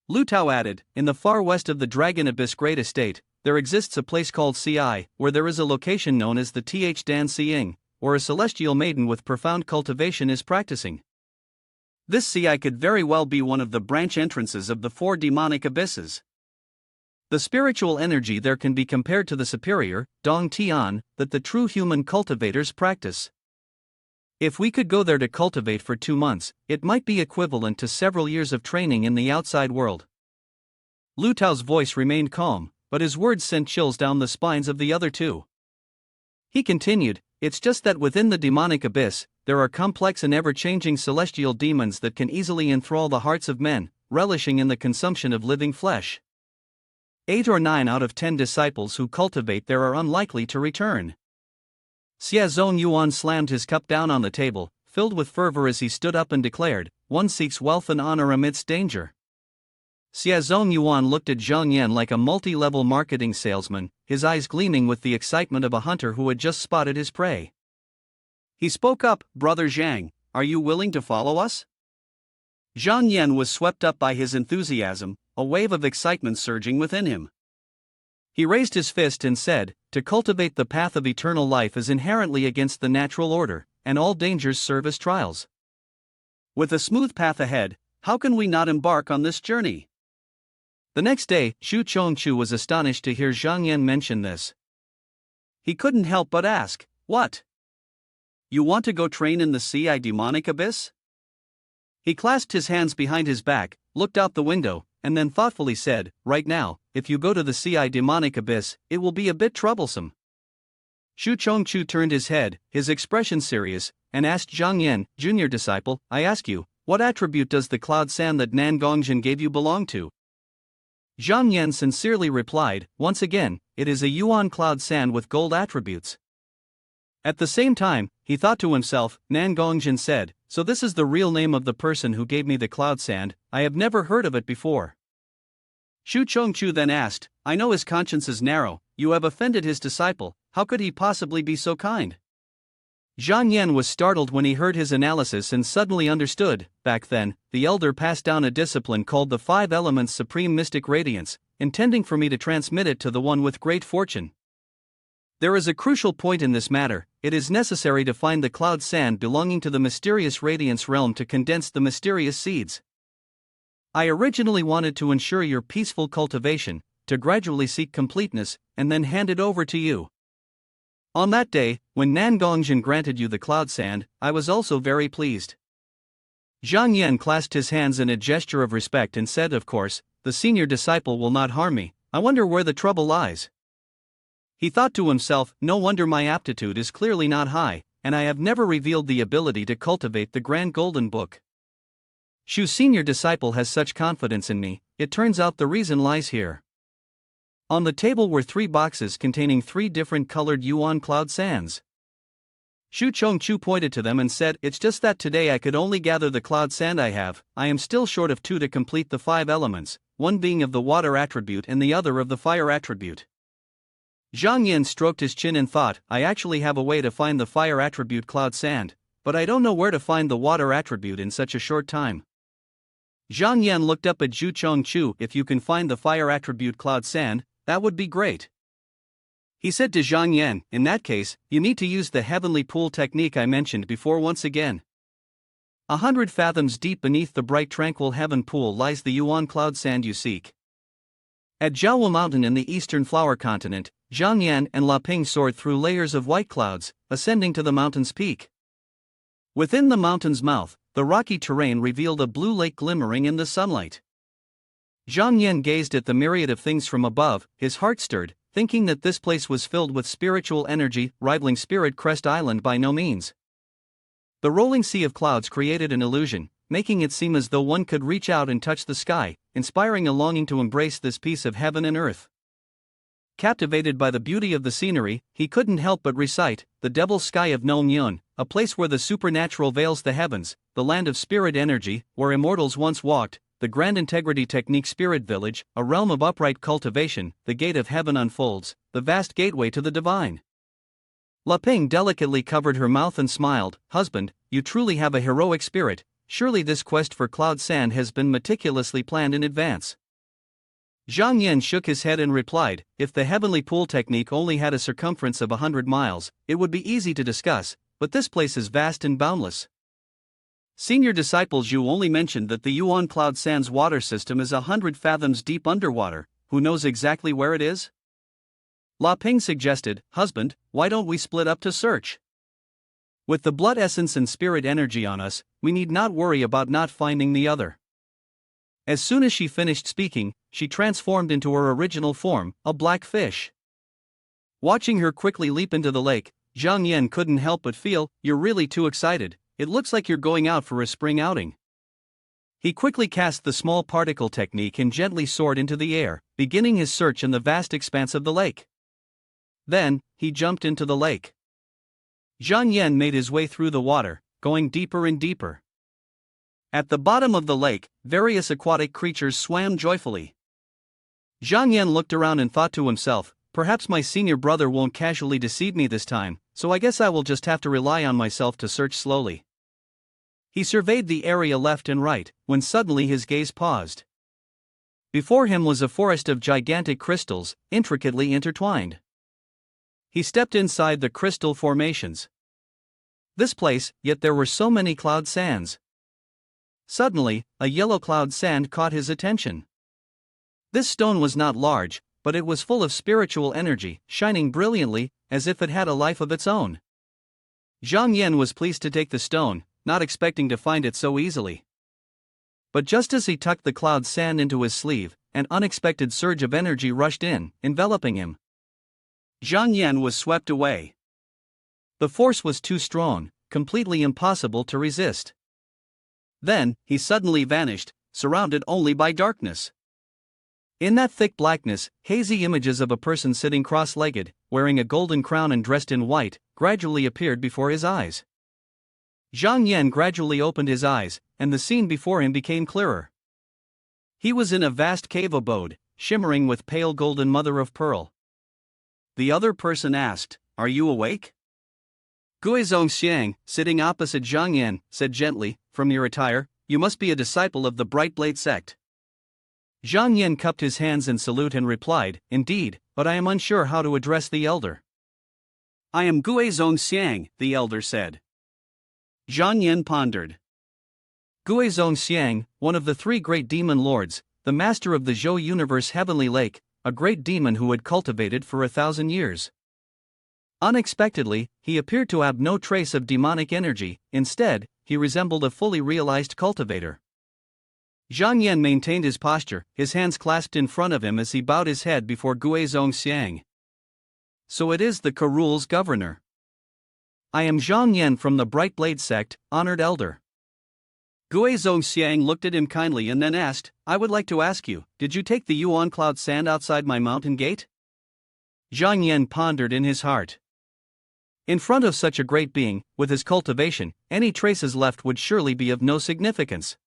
Lu Tao added, in the far west of the Dragon Abyss Great Estate, there exists a place called Ci, where there is a location known as the Th Dan Siing, where a celestial maiden with profound cultivation is practicing. This Ci could very well be one of the branch entrances of the 4 demonic abysses. The spiritual energy there can be compared to the superior, Dong Tian, that the true human cultivators practice. If we could go there to cultivate for 2 months, it might be equivalent to several years of training in the outside world. Lu Tao's voice remained calm, but his words sent chills down the spines of the other two. He continued, it's just that within the demonic abyss, there are complex and ever-changing celestial demons that can easily enthrall the hearts of men, relishing in the consumption of living flesh. 8 or 9 out of 10 disciples who cultivate there are unlikely to return. Xia Zong Yuan slammed his cup down on the table, filled with fervor as he stood up and declared, one seeks wealth and honor amidst danger. Xia Zong Yuan looked at Zhang Yan like a multi-level marketing salesman, his eyes gleaming with the excitement of a hunter who had just spotted his prey. He spoke up, Brother Zhang, are you willing to follow us? Zhang Yan was swept up by his enthusiasm, a wave of excitement surging within him. He raised his fist and said, to cultivate the path of eternal life is inherently against the natural order, and all dangers serve as trials. With a smooth path ahead, how can we not embark on this journey? The next day, Xu Chongchu was astonished to hear Zhang Yan mention this. He couldn't help but ask, what? You want to go train in the Ci Demonic Abyss? He clasped his hands behind his back, looked out the window, and then thoughtfully said, right now, if you go to the Ci Demonic Abyss, it will be a bit troublesome. Xu Chongchu turned his head, his expression serious, and asked Zhang Yan, junior disciple, I ask you, what attribute does the cloud sand that Nan Gongjin gave you belong to? Zhang Yan sincerely replied, once again, it is a yuan cloud sand with gold attributes. At the same time, he thought to himself, Nan Gongjin said, so this is the real name of the person who gave me the cloud sand, I have never heard of it before. Xu Chongchu then asked, I know his conscience is narrow, you have offended his disciple, how could he possibly be so kind? Zhang Yan was startled when he heard his analysis and suddenly understood. Back then, the elder passed down a discipline called the 5 Elements Supreme Mystic Radiance, intending for me to transmit it to the one with great fortune. There is a crucial point in this matter. It is necessary to find the cloud sand belonging to the mysterious radiance realm to condense the mysterious seeds. I originally wanted to ensure your peaceful cultivation, to gradually seek completeness, and then hand it over to you. On that day, when Nangongjian granted you the cloud sand, I was also very pleased. Zhang Yan clasped his hands in a gesture of respect and said, of course, the senior disciple will not harm me. I wonder where the trouble lies. He thought to himself, no wonder my aptitude is clearly not high, and I have never revealed the ability to cultivate the Grand Golden Book. Shu's senior disciple has such confidence in me, it turns out the reason lies here. On the table were 3 boxes containing 3 different colored yuan cloud sands. Shu Chongchu pointed to them and said, it's just that today I could only gather the cloud sand I have. I am still short of 2 to complete the 5 elements, one being of the water attribute and the other of the fire attribute. Zhang Yan stroked his chin and thought, I actually have a way to find the fire attribute cloud sand, but I don't know where to find the water attribute in such a short time. Zhang Yan looked up at Zhu Chongchu. If you can find the fire attribute cloud sand, that would be great. He said to Zhang Yan, in that case, you need to use the heavenly pool technique I mentioned before once again. 100 fathoms deep beneath the bright tranquil heaven pool lies the yuan cloud sand you seek. At Jiaowu Mountain in the eastern flower continent, Zhang Yan and La Ping soared through layers of white clouds, ascending to the mountain's peak. Within the mountain's mouth, the rocky terrain revealed a blue lake glimmering in the sunlight. Zhang Yan gazed at the myriad of things from above, his heart stirred, thinking that this place was filled with spiritual energy, rivaling Spirit Crest Island by no means. The rolling sea of clouds created an illusion, making it seem as though one could reach out and touch the sky, inspiring a longing to embrace this piece of heaven and earth. Captivated by the beauty of the scenery, he couldn't help but recite, the Devil's Sky of Nongyun, a place where the supernatural veils the heavens, the land of spirit energy, where immortals once walked, the Grand Integrity Technique Spirit Village, a realm of upright cultivation, the gate of heaven unfolds, the vast gateway to the divine. La Ping delicately covered her mouth and smiled, husband, you truly have a heroic spirit, surely this quest for cloud sand has been meticulously planned in advance. Zhang Yan shook his head and replied, if the heavenly pool technique only had a circumference of 100 miles, it would be easy to discuss, but this place is vast and boundless. Senior disciple Zhu only mentioned that the Yuan Cloud Sands water system is 100 fathoms deep underwater. Who knows exactly where it is? La Ping suggested, husband, why don't we split up to search? With the blood essence and spirit energy on us, we need not worry about not finding the other. As soon as she finished speaking, she transformed into her original form, a black fish. Watching her quickly leap into the lake, Zhang Yan couldn't help but feel, you're really too excited, it looks like you're going out for a spring outing. He quickly cast the small particle technique and gently soared into the air, beginning his search in the vast expanse of the lake. Then, he jumped into the lake. Zhang Yan made his way through the water, going deeper and deeper. At the bottom of the lake, various aquatic creatures swam joyfully. Zhang Yan looked around and thought to himself, perhaps my senior brother won't casually deceive me this time, so I guess I will just have to rely on myself to search slowly. He surveyed the area left and right, when suddenly his gaze paused. Before him was a forest of gigantic crystals, intricately intertwined. He stepped inside the crystal formations. This place, yet there were so many cloud sands. Suddenly, a yellow cloud sand caught his attention. This stone was not large, but it was full of spiritual energy, shining brilliantly, as if it had a life of its own. Zhang Yan was pleased to take the stone, not expecting to find it so easily. But just as he tucked the cloud sand into his sleeve, an unexpected surge of energy rushed in, enveloping him. Zhang Yan was swept away. The force was too strong, completely impossible to resist. Then, he suddenly vanished, surrounded only by darkness. In that thick blackness, hazy images of a person sitting cross-legged, wearing a golden crown and dressed in white, gradually appeared before his eyes. Zhang Yan gradually opened his eyes, and the scene before him became clearer. He was in a vast cave abode, shimmering with pale golden mother of pearl. The other person asked, "Are you awake?" Guizong Xiang, sitting opposite Zhang Yan, said gently, "From your attire, you must be a disciple of the Bright Blade sect." Zhang Yan cupped his hands in salute and replied, "Indeed, but I am unsure how to address the elder." I am Gue Xiang, the elder said. Zhang Yan pondered. Gue Xiang, one of the three great demon lords, the master of the Zhou universe Heavenly Lake, a great demon who had cultivated for 1,000 years. Unexpectedly, he appeared to have no trace of demonic energy. Instead, he resembled a fully realized cultivator. Zhang Yan maintained his posture, his hands clasped in front of him as he bowed his head before Gue Xiang. So it is the Karul's governor. I am Zhang Yan from the Bright Blade sect, honored elder. Gue Xiang looked at him kindly and then asked, I would like to ask you, did you take the Yuan cloud sand outside my mountain gate? Zhang Yan pondered in his heart. In front of such a great being, with his cultivation, any traces left would surely be of no significance.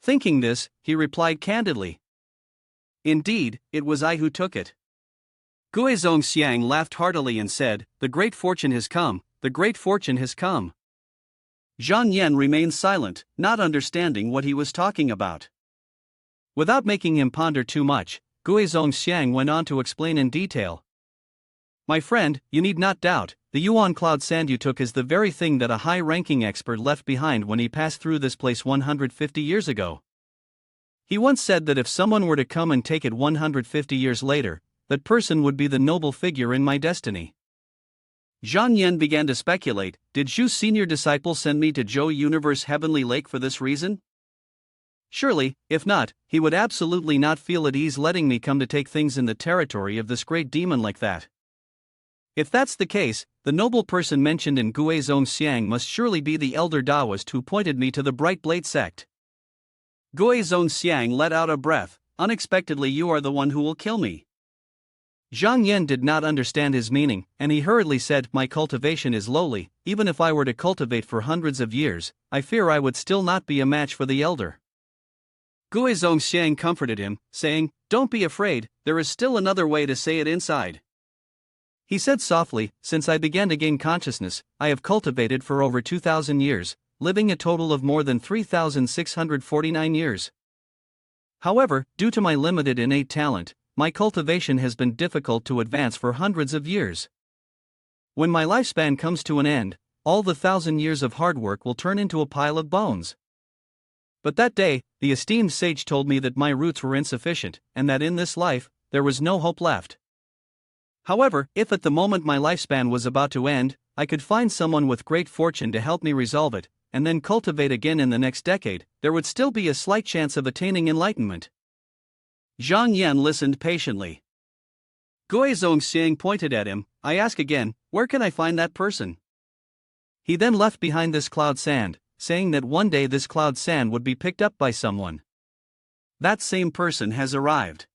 Thinking this, he replied candidly. Indeed, it was I who took it. Gue Xiang laughed heartily and said, The great fortune has come, the great fortune has come. Zhang Yan remained silent, not understanding what he was talking about. Without making him ponder too much, Gue Xiang went on to explain in detail. My friend, you need not doubt, the Yuan cloud sand you took is the very thing that a high-ranking expert left behind when he passed through this place 150 years ago. He once said that if someone were to come and take it 150 years later, that person would be the noble figure in my destiny. Zhang Yan began to speculate, did Zhu's senior disciple send me to Zhou Universe Heavenly Lake for this reason? Surely, if not, he would absolutely not feel at ease letting me come to take things in the territory of this great demon like that. If that's the case, the noble person mentioned in Gue Xiang must surely be the elder Taoist who pointed me to the Bright Blade sect. Gue Xiang let out a breath, unexpectedly you are the one who will kill me. Zhang Yan did not understand his meaning, and he hurriedly said, My cultivation is lowly, even if I were to cultivate for hundreds of years, I fear I would still not be a match for the elder. Gue Xiang comforted him, saying, Don't be afraid, there is still another way to say it inside. He said softly, Since I began to gain consciousness, I have cultivated for over 2,000 years, living a total of more than 3,649 years. However, due to my limited innate talent, my cultivation has been difficult to advance for hundreds of years. When my lifespan comes to an end, all the 1,000 years of hard work will turn into a pile of bones. But that day, the esteemed sage told me that my roots were insufficient, and that in this life, there was no hope left. However, if at the moment my lifespan was about to end, I could find someone with great fortune to help me resolve it, and then cultivate again in the next decade, there would still be a slight chance of attaining enlightenment. Zhang Yan listened patiently. Gue Xiang pointed at him, I ask again, where can I find that person? He then left behind this cloud sand, saying that one day this cloud sand would be picked up by someone. That same person has arrived.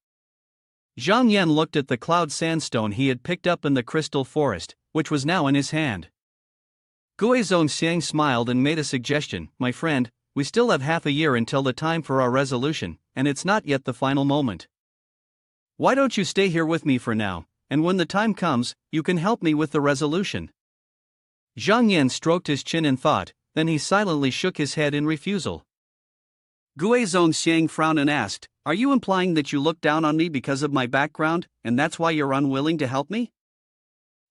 Zhang Yan looked at the cloud sandstone he had picked up in the crystal forest, which was now in his hand. Gue Xiang smiled and made a suggestion, My friend, we still have half a year until the time for our resolution, and it's not yet the final moment. Why don't you stay here with me for now, and when the time comes, you can help me with the resolution. Zhang Yan stroked his chin in thought, then he silently shook his head in refusal. Gue Xiang frowned and asked, Are you implying that you look down on me because of my background, and that's why you're unwilling to help me?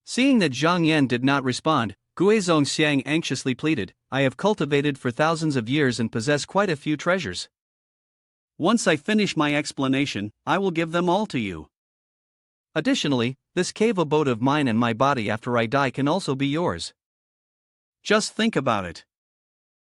Seeing that Zhang Yan did not respond, Gue Xiang anxiously pleaded, I have cultivated for thousands of years and possess quite a few treasures. Once I finish my explanation, I will give them all to you. Additionally, this cave abode of mine and my body after I die can also be yours. Just think about it.